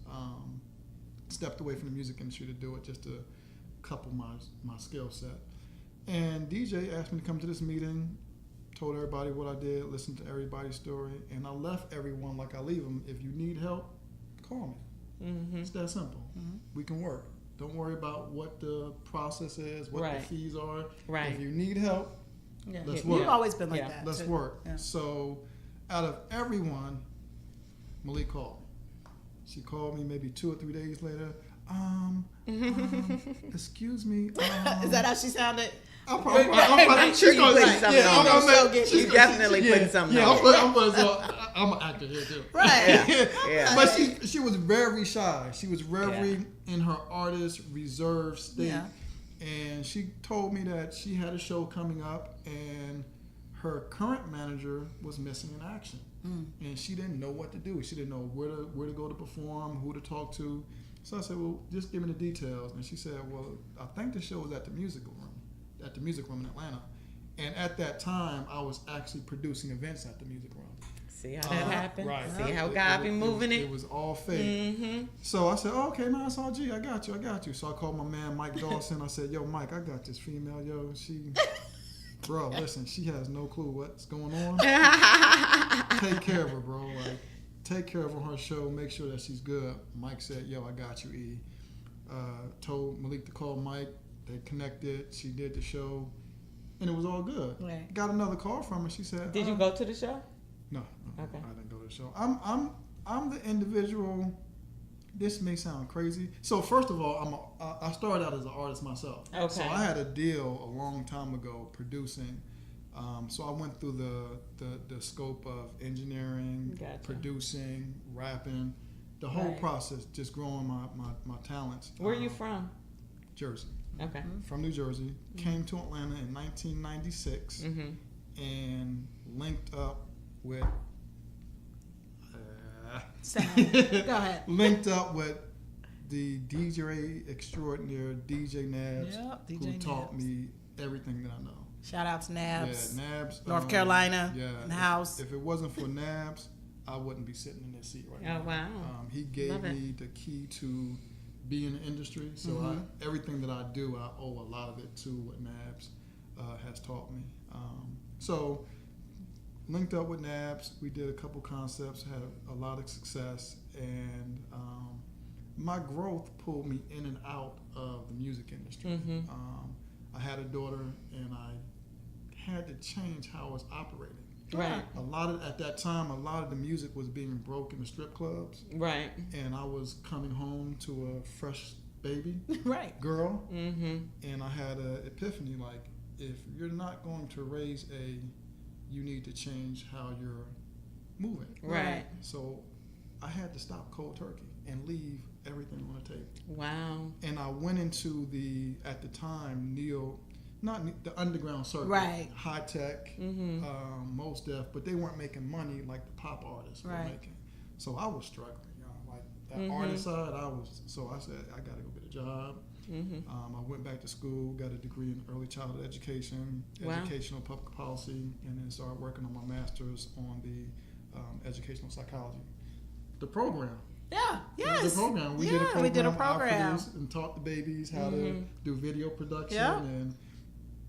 Stepped away from the music industry to do it just to couple my skill set. And DJ asked me to come to this meeting, told everybody what I did, listened to everybody's story, and I left everyone like I leave them. If you need help, call me. It's that simple. We can work. Don't worry about what the process is, what Right. the fees are. Right. If you need help, Yeah. let's You've work. always been like Yeah. that. let's too. work. Yeah. So out of everyone, Maleke called me. She called me maybe 2 or 3 days later. Excuse me. Is that how she sounded? I'm sure you put something on. You definitely put something on. I'm an actor here too. Right. Yeah. But she was very shy. She was very in her artist reserved state. Yeah. And she told me that she had a show coming up and her current manager was missing in action. And she didn't know what to do. She didn't know where to go to perform, who to talk to. So I said, well, just give me the details. And she said, well, I think the show was at the music room in Atlanta. And at that time, I was actually producing events at the music room. See how that happened? Right. See how God be moving it? It was all fake. So I said, oh, okay, no, it's all G. I got you. So I called my man, Mike Dawson. I said, yo, Mike, I got this female. Yo, bro, listen, she has no clue what's going on. Take care of her, bro. Like, take care of her show. Make sure that she's good. Mike said, yo, I got you, E. Told Maleke to call Mike. They connected. She did the show. And it was all good. Right. Got another call from her. She said, Did you go to the show? No, Okay. I didn't go to the show. I'm the individual. This may sound crazy. So first of all, I started out as an artist myself. Okay. So I had a deal a long time ago producing. So I went through the scope of engineering, Gotcha. producing, rapping, the whole Right. process, just growing my talents. Where are you from? Jersey. Okay. From New Jersey. Came to Atlanta in 1996 and linked up with Go ahead. linked up with the DJ extraordinaire DJ Nabs, Yep, who DJ taught Nabs. me everything that I know. Shout out to Nabs. Yeah, Nabs. North Carolina, in the if, house. If it wasn't for Nabs, I wouldn't be sitting in this seat right now. Oh, wow. He gave Love it. me the key to be in the industry. So everything that I do, I owe a lot of it to what Nabs has taught me. So linked up with Nabs. We did a couple concepts, had a lot of success, and my growth pulled me in and out of the music industry. I had a daughter, and I had to change how I was operating. Right. At that time, a lot of the music was being broke in the strip clubs, Right. and I was coming home to a fresh baby Right. girl, and I had an epiphany, like, if you're not going to raise you need to change how you're moving. Right. So I had to stop cold turkey and leave everything on the table. Wow. And I went into at the time, the underground circuit, Right. high tech, most def, but they weren't making money like the pop artists were Right. making. So I was struggling, like that artist side. So I said, I got to go get a job. I went back to school, got a degree in early childhood education, Wow. educational public policy, and then started working on my master's on the educational psychology. The program. Yeah. Yes. The program. We did a program. I produced and taught the babies how to do video production and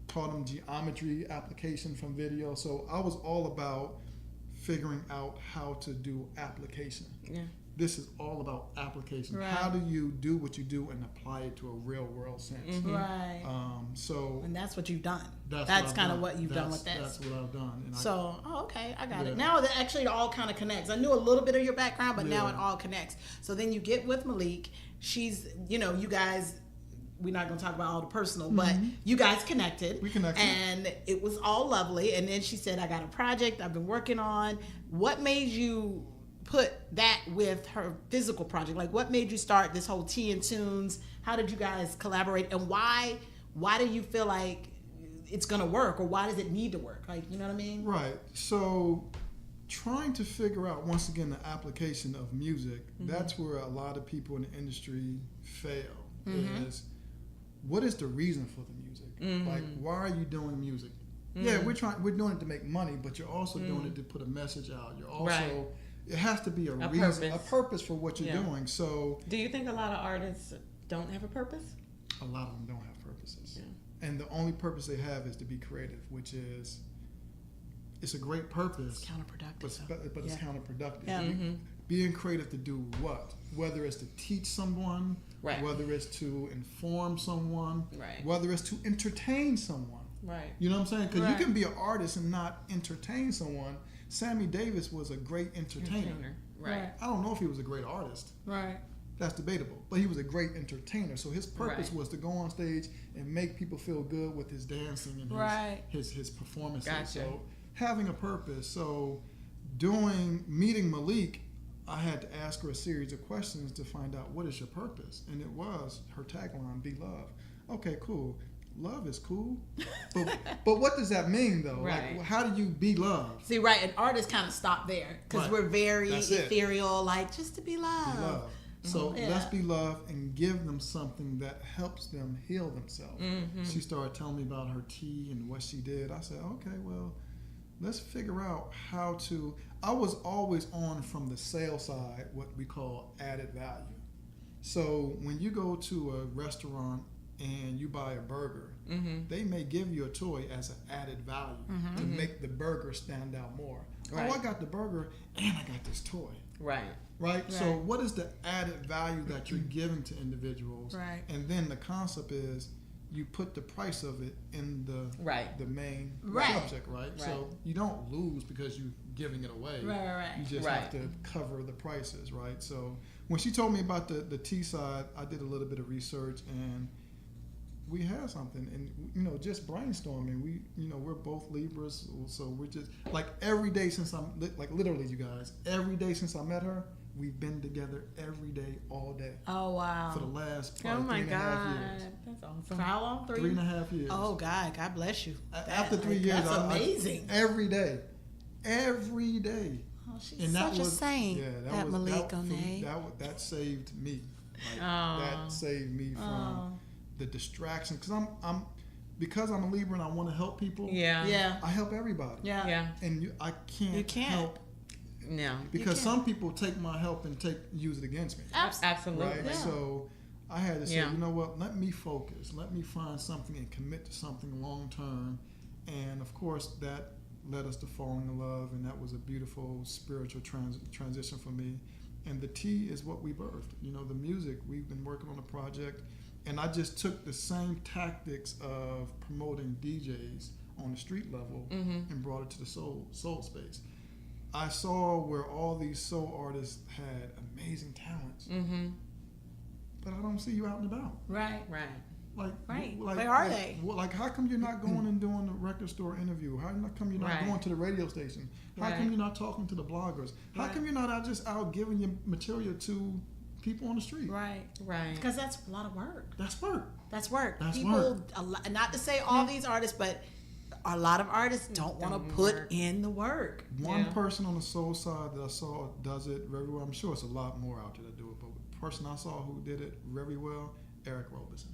taught them geometry application from video. So I was all about figuring out how to do application. Yeah. This is all about application. Right. How do you do what you do and apply it to a real world sense? Right. So And that's what you've done. that's kind of what you've done with this. That's what I've done. And Okay, I got Yeah. it. Now that actually it all kind of connects. I knew a little bit of your background, but now Yeah. it all connects. So then you get with Maleke. She's, you guys, we're not going to talk about all the personal, but you guys connected. We connected. And it was all lovely. And then she said, I got a project I've been working on. What made you put that with her physical project? Like, what made you start this whole Tea and Tunes? How did you guys collaborate? And why do you feel like it's going to work, or why does it need to work? Like, you know what I mean? Right. So trying to figure out, once again, the application of music, that's where a lot of people in the industry fail. Is what is the reason for the music? Like, why are you doing music? Yeah, we're doing it to make money, but you're also doing it to put a message out. You're also Right. It has to be a reason, purpose. a purpose for what you're doing. So Do you think a lot of artists don't have a purpose? a lot of them don't have purposes. Yeah. And the only purpose they have is to be creative, which is, it's a great purpose, It's counterproductive. but it's counterproductive. Yeah. Being creative to do what? Whether it's to teach someone, Right. whether it's to inform someone, Right. whether it's to entertain someone. Right. You know what I'm saying? Because Right. you can be an artist and not entertain someone. Sammy Davis was a great entertainer. Right. I don't know if he was a great artist. Right. That's debatable. But he was a great entertainer. So his purpose was to go on stage and make people feel good with his dancing and his performances. Gotcha. So having a purpose. So meeting Maleke, I had to ask her a series of questions to find out what is your purpose. And it was her tagline, be love. Okay, cool. Love is cool. But what does that mean though? Right. Like, how do you be love? See, right, and artists kind of stop there because we're very ethereal, like just to be loved. Be love. So let's be love and give them something that helps them heal themselves. She started telling me about her tea and what she did. I said, okay, well, let's figure out how to. I was always on from the sales side, what we call added value. So when you go to a restaurant and you buy a burger, they may give you a toy as an added value to make the burger stand out more. Right. Oh, I got the burger and I got this toy. Right? So what is the added value that you're giving to individuals? Right. And then the concept is you put the price of it in the main subject, right? So you don't lose because you're giving it away. Right. You just have to cover the prices, right? So when she told me about the tea side, I did a little bit of research and we had something, and just brainstorming. We're both Libras, so we're just like every day since literally, you guys, every day since I met her, we've been together every day, all day. Oh wow! For the last Oh my 3.5 years. That's awesome. For how long? 3.5 years. Oh God bless you. After 3 years, that's amazing. Every day. Oh, she's such a saint. Yeah, that Meleke O'Ney. That saved me. That saved me from the distraction, because I'm a Libra and I want to help people. Yeah. I help everybody. Yeah. And I can't help. No. Because some people take my help and use it against me. Absolutely. Right. Yeah. So I had to say, you know what? Let me focus. Let me find something and commit to something long term. And of course, that led us to falling in love, and that was a beautiful spiritual transition for me. And the tea is what we birthed. The music, we've been working on a project. And I just took the same tactics of promoting DJs on the street level and brought it to the soul space. I saw where all these soul artists had amazing talents, but I don't see you out and about. Right. Where are they? Like, how come you're not going and doing the record store interview? How come you're not going to the radio station? How come you're not talking to the bloggers? How come you're not out giving your material to people on the street? Right. Because that's a lot of work. That's work. People, not to say all these artists, but a lot of artists don't want to put in the work. One person on the soul side that I saw does it very well. I'm sure it's a lot more out there that do it, but the person I saw who did it very well, Eric Roberson.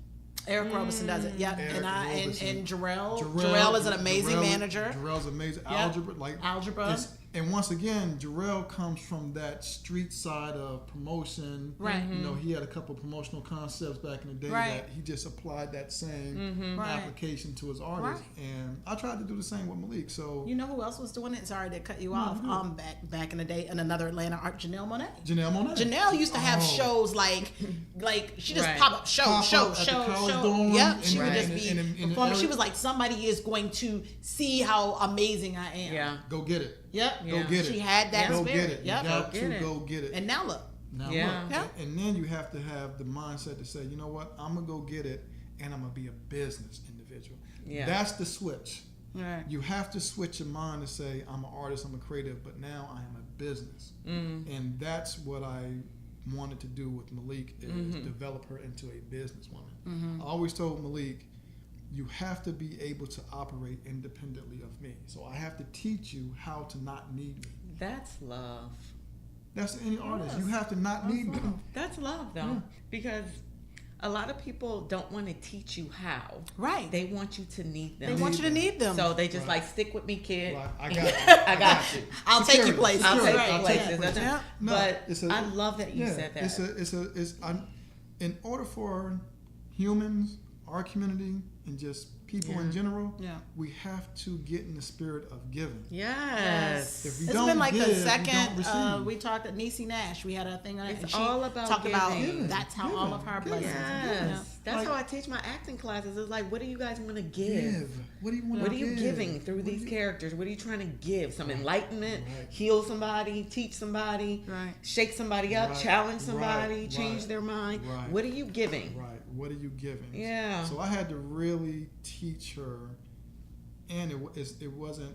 Eric Roberson does it. Yep. And Jarrell is an amazing manager. Jarrell's amazing. Yep. Algebra. And once again, Jarrell comes from that street side of promotion. Right. He had a couple of promotional concepts back in the day that he just applied that same application to his artists. Right. And I tried to do the same with Maleke. So you know who else was doing it? Sorry to cut you off. Back in the day, in another Atlanta art, Janelle Monáe. Janelle used to have shows like she just pop up show. Yep. She would just be performing. She was like, somebody is going to see how amazing I am. Yeah. Go get it. Yep. Go get it. She had that go spirit. Get it. Yep. You got to go get it. And now look. Look. And then you have to have the mindset to say, you know what? I'm going to go get it, and I'm going to be a business individual. Yeah. That's the switch. Right. You have to switch your mind to say, I'm an artist, I'm a creative, but now I am a business. And that's what I wanted to do with Maleke, is develop her into a businesswoman. I always told Maleke, you have to be able to operate independently of me. So I have to teach you how to not need me. That's love. That's any artist. You have to not need me. That's love, though. Because a lot of people don't want to teach you how. Right. They want you to need them. They want you to need them. So they just stick with me, kid. Right. I got you. I got you. I'll take you places. I'll take you places. Yeah. But I love that you said that. In order for humans our community and just people in general, Yeah. we have to get in the spirit of giving. Yes. If we It's don't been like give, the we don't second. receive. We talked to Niecy Nash. We had a thing on it. It's and she all about talked giving. about that's how all of her Giving. blessings. Yes. That's Like- how I teach my acting classes. It's like, what do you guys want to give? Give. What do you want What to are give? you giving through What do these you- characters? What are you trying to give? Some enlightenment, Right. heal somebody, teach somebody, Right. shake somebody up, Right. challenge somebody, Right. change Right. their mind. Right. What are you giving? Right. What are you giving? Yeah. So I had to really teach her, and it wasn't.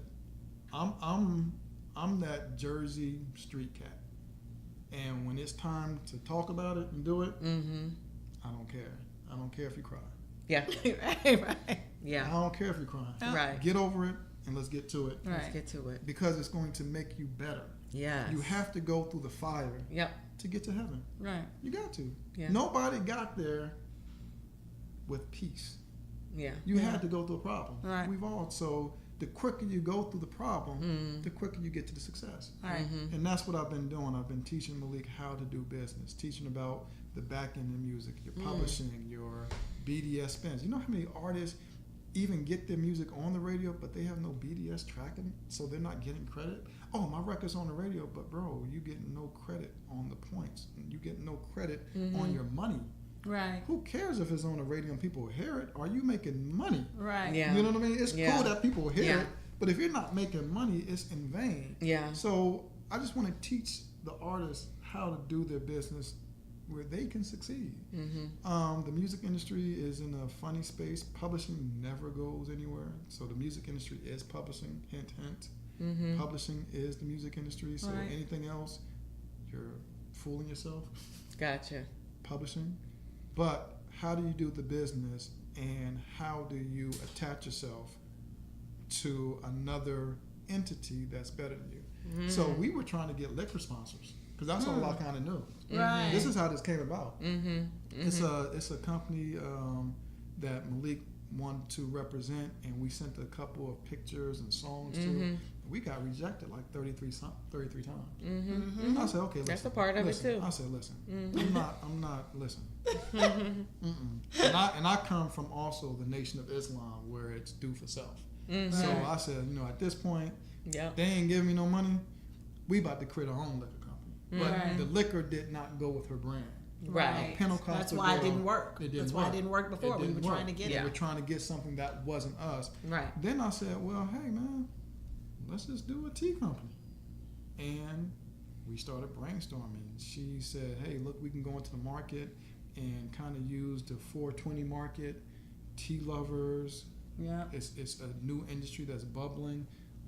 I'm that Jersey street cat, and when it's time to talk about it and do it, Mm-hmm. I don't care. I don't care if you cry. Yeah. right. I Yeah. don't care if you're crying. Right. Get over it and let's get to it. Let's Right. get to it. Because it's going to make you better. Yes. You have to go through the fire Yep. to get to heaven. Right. You got to. Yeah. Nobody got there with peace. Yeah. You had to go through a problem. Right. We've all. So the quicker you go through the problem, Mm. the quicker you get to the success. Right. Mm-hmm. And that's what I've been doing. I've been teaching Maleke how to do business, teaching about the back end of music, your publishing, your BDS spins. You know how many artists even get their music on the radio, but they have no BDS tracking, so they're not getting credit? Oh, my record's on the radio, but bro, you get no credit on the points. You get no credit on your money. Right. Who cares if it's on the radio and people hear it? Are you making money? Right. Yeah. You know what I mean? It's Yeah. cool that people hear Yeah. it, but if you're not making money, it's in vain. Yeah. So I just want to teach the artists how to do their business where they can succeed. Mm-hmm. The music industry is in a funny space. Publishing never goes anywhere. So the music industry is publishing. Hint, hint. Mm-hmm. Publishing is the music industry. So Right. anything else, you're fooling yourself. Gotcha. Publishing. But how do you do the business, and how do you attach yourself to another entity that's better than you? So we were trying to get liquor sponsors because that's all I kind of knew. Right. This is how this came about. Mm-hmm. It's a company that Maleke wanted to represent, and we sent a couple of pictures and songs to. We got rejected like 33 times. Mm-hmm. I said, okay, listen. That's a part of it, listen. too. I said, listen, I'm not, listen. And I come from also the Nation of Islam where it's do for self. So I said, at this point, Yep. they ain't giving me no money. We about to create our own liquor company. But Right. the liquor did not go with her brand. Right. Pentecostal That's why it girl, didn't work. It didn't That's work. why it didn't work before. It We were didn't trying to work. get We it. were trying to get something that wasn't us. Right. Then I said, well, hey, man, let's just do a tea company. And we started brainstorming. She said, hey, look, we can go into the market and kind of use the 420 market, tea lovers. Yeah. It's a new industry that's bubbling.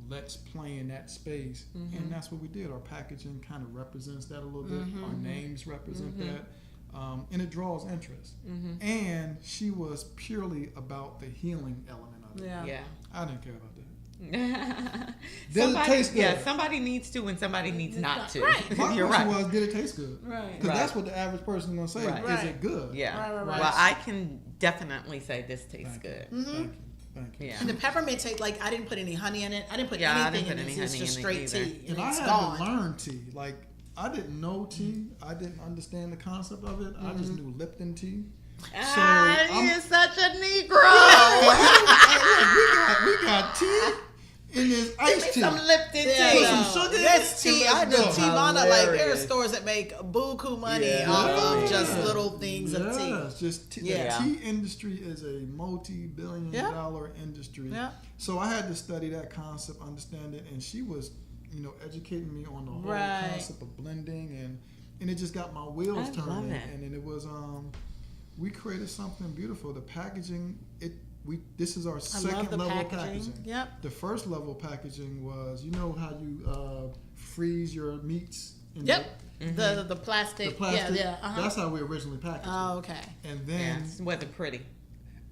Let's play in that space. And that's what we did. Our packaging kind of represents that a little bit. Our names represent that. And it draws interest. And she was purely about the healing element of it. Yeah. Yeah. I didn't care about that. Somebody, it taste good? Yeah, somebody needs to and somebody needs not to. Right. My You're question right. was, did it taste good? Right. Because that's what the average person is going to say. Right. Is Right. it good? Yeah. Right. Well, I can definitely say this tastes Thank you. good. Thank you. Thank you. Yeah. And the peppermint taste, like I didn't put any honey in it. I didn't put Yeah, I anything didn't put in any it. It's honey just in it straight either. tea. And And I it's had gone. to learn tea. Like, I didn't know tea. I didn't understand the concept of it. I just knew Lipton tea. I'm- You're such a Negro. we got tea in this iced tea. Some Lipton tea. Put some sugar in That's it, tea. and I let's know go. Teavana. Like there are Hilarious. stores that make buku money Yeah. off of just Yeah. little things of tea. Yes, just tea. Yeah. The tea industry is a multi-billion-dollar industry. Yeah. So I had to study that concept, understand it, and she was, educating me on the whole Right. concept of blending, and it just got my wheels I love turning. that. And then it was, we created something beautiful. The packaging, this is our I second love the level of packaging. packaging. Yep. The first level packaging was, how you freeze your meats. In Yep. The plastic. The plastic. Yeah. Uh-huh. That's how we originally packaged Oh, it. okay. And Yeah, then it wasn't pretty.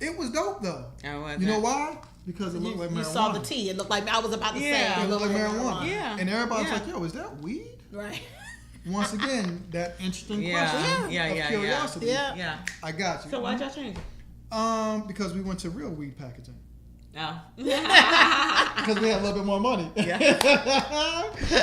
it was dope though. Oh, was You know it? why? Because it looked like marijuana. You saw the tea. It looked like I was about to Yeah. say. It looked like marijuana. Yeah. And everybody's Yeah. like, yo, is that weed? Right. Once again, that interesting Yeah. question Yeah, of yeah, curiosity. Yeah. Yeah. I got you. So why'd y'all change it? Because we went to real weed packaging. Oh. Because we had a little bit more money. Yeah.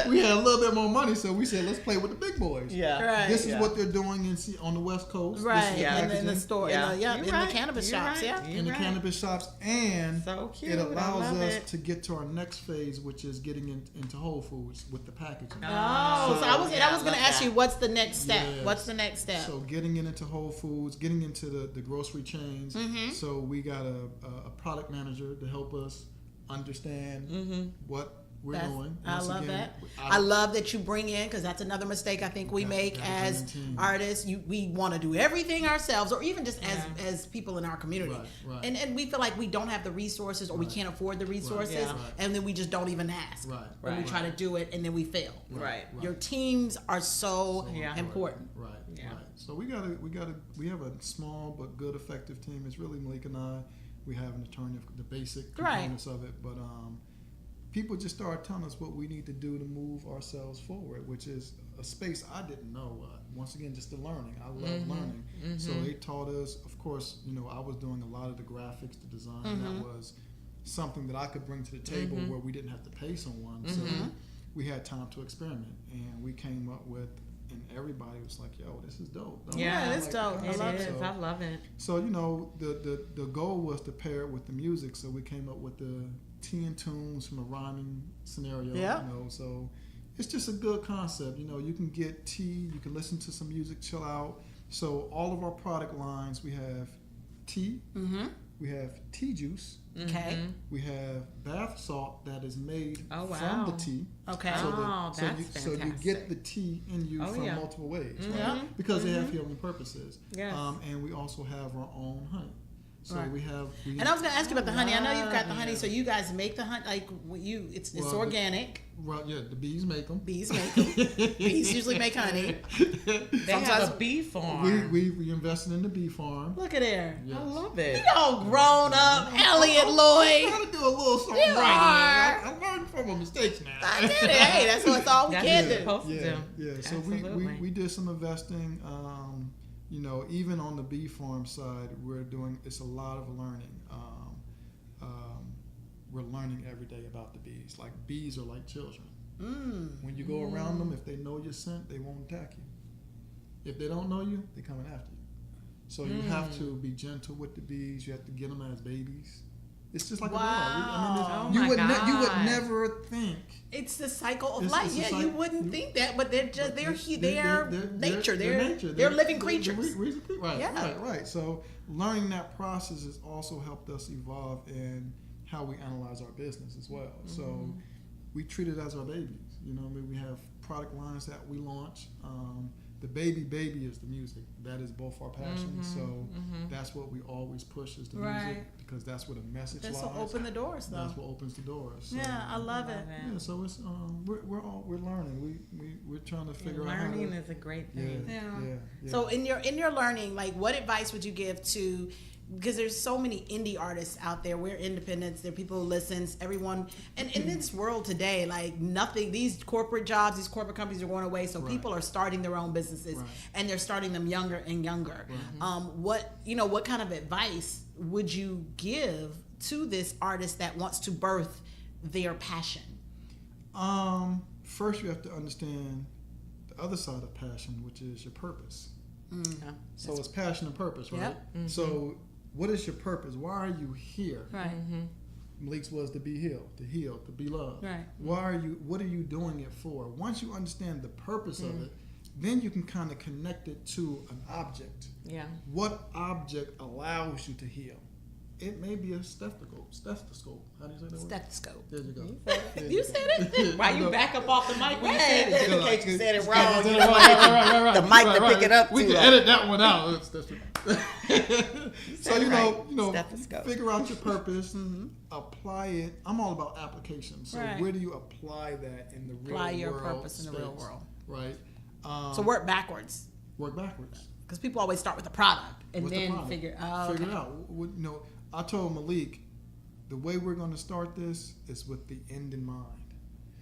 We had a little bit more money, so we said, let's play with the big boys. Yeah. Right. This is what they're doing on the West Coast. Right. This is Yeah. In the packaging store. Yeah. In the, You're in right. the cannabis You're shops. right. Yeah. You're in the right. cannabis shops, and So cute. it I allows love us it. to get to our next phase, which is getting into Whole Foods with the packaging. Oh, so I was yeah, going to love ask that. you, what's the next step? Yes. What's the next step? So getting it into Whole Foods, getting into the grocery chains. Mm-hmm. So we got a product manager to help us understand what we're doing. I Once love again, that. I I love that you bring in, because that's another mistake I think we make gotta as bring in team. artists. We want to do everything ourselves, or even just as people in our community. Right. And we feel like we don't have the resources, or we can't afford the resources, Yeah. Right. and then we just don't even ask. Right. When we Right. try to do it, and then we fail. Right. Your teams are so Yeah. important. Right. Yeah. Right. So we have a small but good effective team. It's really Maleke and I. We have an attorney, the basic components of it, but people just started telling us what we need to do to move ourselves forward, which is a space I didn't know. Once again, just the learning. I love learning. So they taught us, of course, I was doing a lot of the graphics, the design. That was something that I could bring to the table where we didn't have to pay someone. So we had time to experiment, and we came up with, and everybody was like, yo, this is dope. Yeah, it's dope. I It love is. it. I love it. So, the goal was to pair it with the music. So we came up with the tea and tunes from a rhyming scenario. Yeah. So it's just a good concept. You can get tea, you can listen to some music, chill out. So all of our product lines, we have tea, we have tea juice, Okay. we have bath salt that is made Oh, wow. from the tea. Okay. Oh, that's so you fantastic. get the tea in you Oh, from yeah. multiple ways, right? Yeah. Because they have healing purposes. Yes. And we also have our own honey. So Right. we have. And I was going to ask you about the honey. I know you've got the honey, Yeah. so you guys make the honey. Like it's Well, organic. the bees make them. Bees make them. Bees usually make honey. They have Sometimes- a bee farm. we invested in the bee farm. Look at there. Yes. I love it. You all grown up, Elliot Lloyd. Trying to do a little something You right. are. I learned from my mistakes now. I did it. Hey, that's all we That's can what you're do. supposed to Yeah, do. yeah. So Absolutely. we did some investing. Even on the bee farm side, it's a lot of learning. We're learning every day about the bees. Like, bees are like children. When you go around them, if they know your scent, they won't attack you. If they don't know you, they're coming after you. So you have to be gentle with the bees. You have to get them as babies. It's just like a dog. Wow. You Oh would my you would God. never think. It's the cycle of It's- life. it's a Yeah, you cycle. wouldn't think that, but they're just they're nature. They're They're living creatures. Right, Yeah. right. So learning that process has also helped us evolve in how we analyze our business as well. So we treat it as our babies. We have product lines that we launch. The baby is the music. That is both our passions. So that's what we always push is the Right. music, because that's where the message This lies. will open the doors, though. That's what opens the doors. So, Yeah, I love it. yeah, so it's we're learning. We're trying to figure out how Learning to. is a great Yeah, thing. yeah. So in your learning, like, what advice would you give to? Because there's so many indie artists out there. We're independents. There are people who listens. Everyone, and in this world today, like, nothing. These corporate jobs, these corporate companies are going away. So Right. people are starting their own businesses, Right. and they're starting them younger and younger. What kind of advice would you give to this artist that wants to birth their passion? First, you have to understand the other side of passion, which is your purpose. Yeah. So it's passion and purpose, right? Yep. So what is your purpose? Why are you here? Right. Maleke's was to be healed, to be loved. Right. What are you doing it for? Once you understand the purpose of it, then you can kind of connect it to an object. Yeah. What object allows you to heal? It may be a stethoscope. How do you say that word? Stethoscope. There you go. You said it. Why you back up off the mic when you said Right. it? In case you said it wrong, Right, you right, don't right, the mic to pick it up We too can long. edit that one out. So it right. you know, Stethoscope. figure out your purpose, apply it. I'm all about application. So Right. where do you apply that in the real Apply world? your purpose in the real space, world. right? So work backwards, Work backwards. because people always start with the product and What's the then product? figure. Figure it out. I told Maleke, the way we're going to start this is with the end in mind.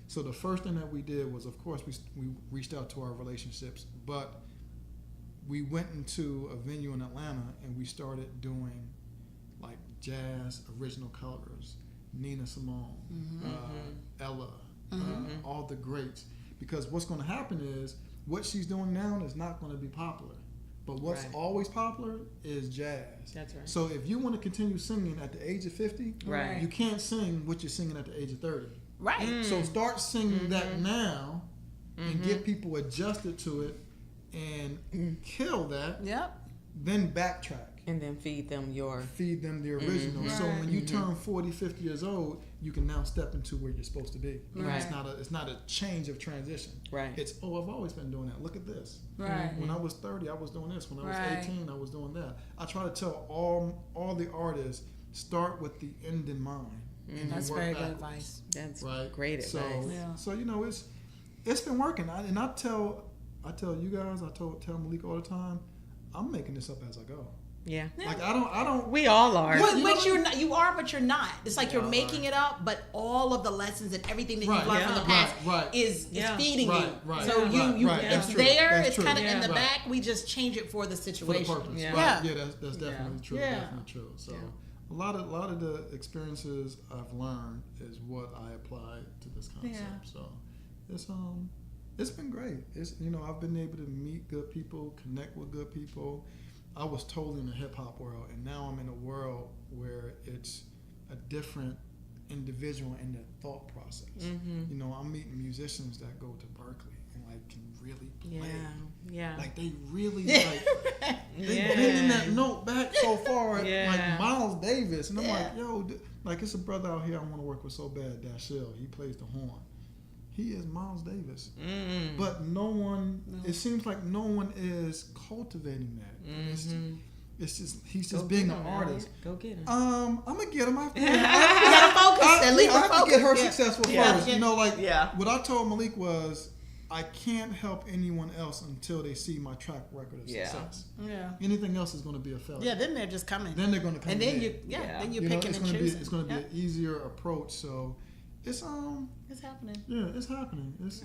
So the first thing that we did was, of course, we reached out to our relationships, but we went into a venue in Atlanta and we started doing like jazz original colors, Nina Simone, Ella, all the greats. Because what's going to happen is what she's doing now is not going to be popular. But what's always popular is jazz. That's right. So if you want to continue singing at the age of 50, Right. you can't sing what you're singing at the age of 30. Right. So start singing that now and get people adjusted to it and kill that. Yep. Then backtrack. And then feed them The original. So when you turn 40, 50 years old, you can now step into where you're supposed to be. Right. It's not a change of transition. Right. It's, I've always been doing that. Look at this. Right. When I was 30, I was doing this. When I was Right. 18, I was doing that. I try to tell all the artists, start with the end in mind. And then That's work very good backwards. advice. That's Right. great advice. So you know it's been working. I tell you guys, tell Maleke all the time, I'm making this up as I go. Yeah. Like I don't. We all are. But you're not. You are, but you're not. It's like you're making it up, but all of the lessons and everything that you've learned from the past is feeding you. Right. So it's That's true. there. That's It's true. kind of in the Right. back. We just change it for the For the situation. purpose. Yeah. Right. Yeah. Yeah, that's definitely true. Yeah. Definitely true. So a lot of the experiences I've learned is what I apply to this concept. Yeah. So it's been great. I've been able to meet good people, connect with good people. I was totally in the hip hop world, and now I'm in a world where it's a different individual in their thought process. I'm meeting musicians that go to Berkeley and can really play. Yeah. Like they really they bending that note back so far, like Miles Davis, and I'm like, yo, it's a brother out here I want to work with so bad, Dashiell. He plays the horn. He is Miles Davis, but no one. It seems like no one is cultivating that. It's just he's just being an artist. Go get him. I'm gonna get him. I Focus. have to get her successful first. Yeah. What I told Maleke was, I can't help anyone else until they see my track record of success. Yeah. Anything else is going to be a failure. Yeah. Then they're just coming. Then they're going to come. And then in. then you're picking and choosing. It's going to be an easier approach. So it's happening. Yeah, it's happening. It's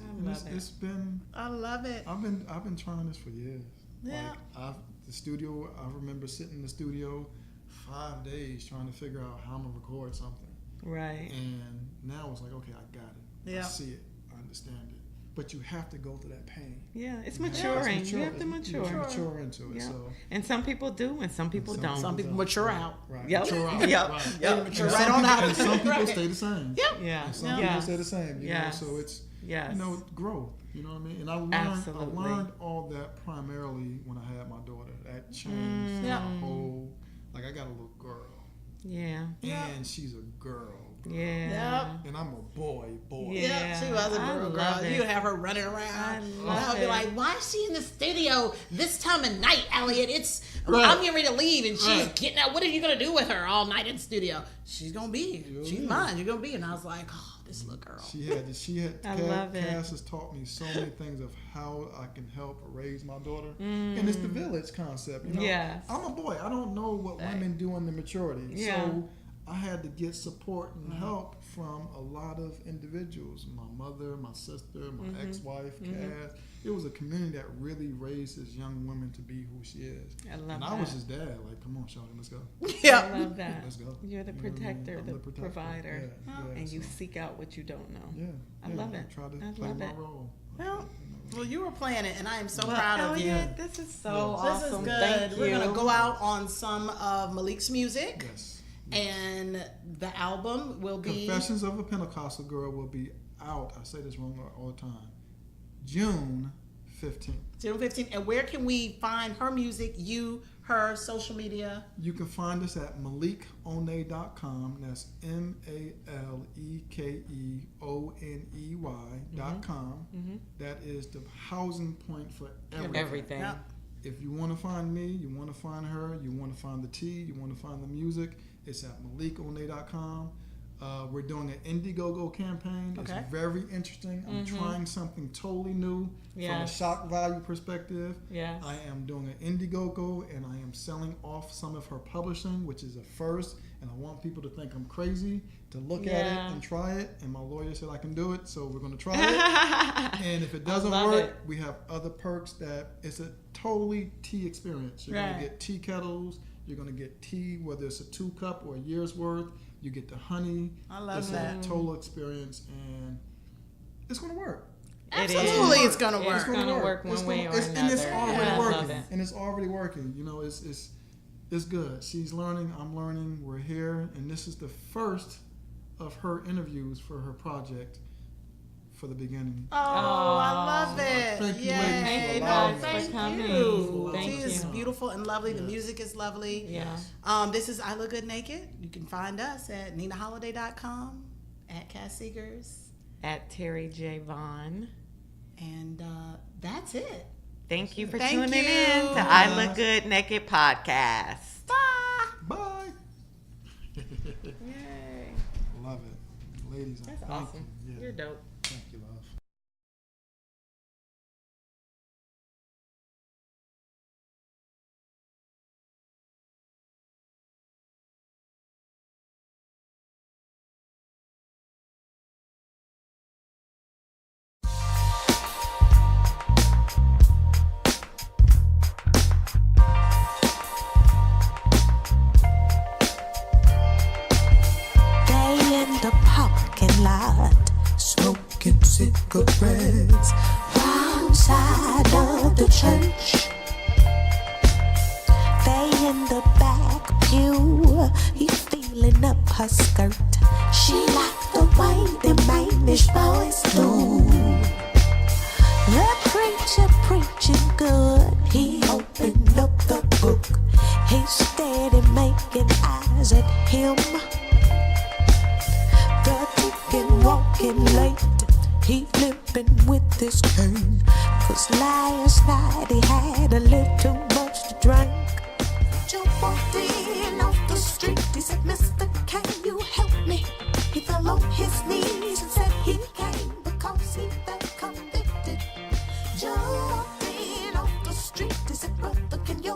been. I love it. I've been trying this for years. Yeah. The studio. I remember sitting in the studio 5 days trying to figure out how I'm gonna record something. Right. And now it's like, okay, I got it. Yeah. I see it. I understand it. But you have to go through that pain. Yeah, it's maturing. You have to mature. Mature into it. Yeah. So. And some people do, and some people don't. Some people mature out. Right. Yep. Mature out. Yep. Right. Yep. Mature right on out. And some people stay the same. Yep. Yeah. And some people stay the same. You know, so it's Yes. growth. You know what I mean? And I learned all that primarily when I had my daughter. That changed my whole. Like I got a little girl. Yeah. And she's a girl. Yeah. And I'm a boy. Yeah. She was a girl. You'd have her running around. I would be like, why is she in the studio this time of night, Elliot? I'm getting ready to leave, and she's getting out. What are you going to do with her all night in the studio? She's going to be here. She's mine. You're going to be here. And I was like, oh, this little girl. She had I love it. Cass has taught me so many things of how I can help raise my daughter. And it's the village concept. Yes. I'm a boy. I don't know what women do in the maturity. Yeah. So I had to get support and help from a lot of individuals. My mother, my sister, my ex-wife, Cass. It was a community that really raised this young woman to be who she is. I love and that. I was his dad. Like, come on, Shawty, let's go. I love that. Let's go. You're the protector, the provider, and you so. seek out what you don't know. Yeah. I love it. I try to I play love my it. role. Well, you were playing it, and I am so proud of you. Elliot, this is so awesome. This is good. Thank you. We're going to go out on some of Maleke's music. Yes. And the album will be... Confessions of a Pentecostal Girl will be out. I say this wrong all the time. June 15th. June 15th. And where can we find her music, you, her, social media? You can find us at MalekeO'Ney.com. That's MalekeOney.com. That is the housing point for everything. Yeah. If you want to find me, you want to find her, you want to find the tea, you want to find the music, it's at MalekeO'Ney.com. We're doing an Indiegogo campaign. Okay. It's very interesting. I'm trying something totally new from a shock value perspective. Yes. I am doing an Indiegogo, and I am selling off some of her publishing, which is a first. And I want people to think I'm crazy, to look at it and try it. And my lawyer said I can do it, so we're going to try it. And if it doesn't work, we have other perks that it's a totally tea experience. You're going to get tea kettles. You're going to get tea, whether it's a 2-cup or a year's worth. You get the honey. I love It's that. a total experience, and it's going to work. Absolutely, it's gonna work. It's gonna work one way or another. And it's already I love working. it. And it's already working. You know, it's good. She's learning. I'm learning. We're here, and this is the first of her interviews for her project for the beginning. Oh, I love it. Thank you, Yay. ladies, for No, allowing me. thank for coming. you. Thank She is you. beautiful and lovely. The music is lovely. Yeah. This is I Look Good Naked. You can find us at ninaholiday.com, at Cass Seegers, At Terry J. Vaughn. and that's it. Thank you for Thank tuning you. in to I Look Good Naked podcast. Bye. Bye. Yay. Love it. Ladies, That's thank awesome. you. Yeah. You're dope. Thank you, love. Day in the parking lot, smoking cigarettes, wrong side of the church. They in the back pew, he feeling up her skirt. She liked the way the Manish boys do. The preacher preaching good, he opened up the book. He steady making eyes at him. The ticking walking late, he limping with his cane. 'Cause last night he had a little much to drink. Joe walked in off the street, he said, "Mr. Can you help me?" He fell on his knees and said he came because he felt convicted. Joe walked in off the street, he said, "Brother, can you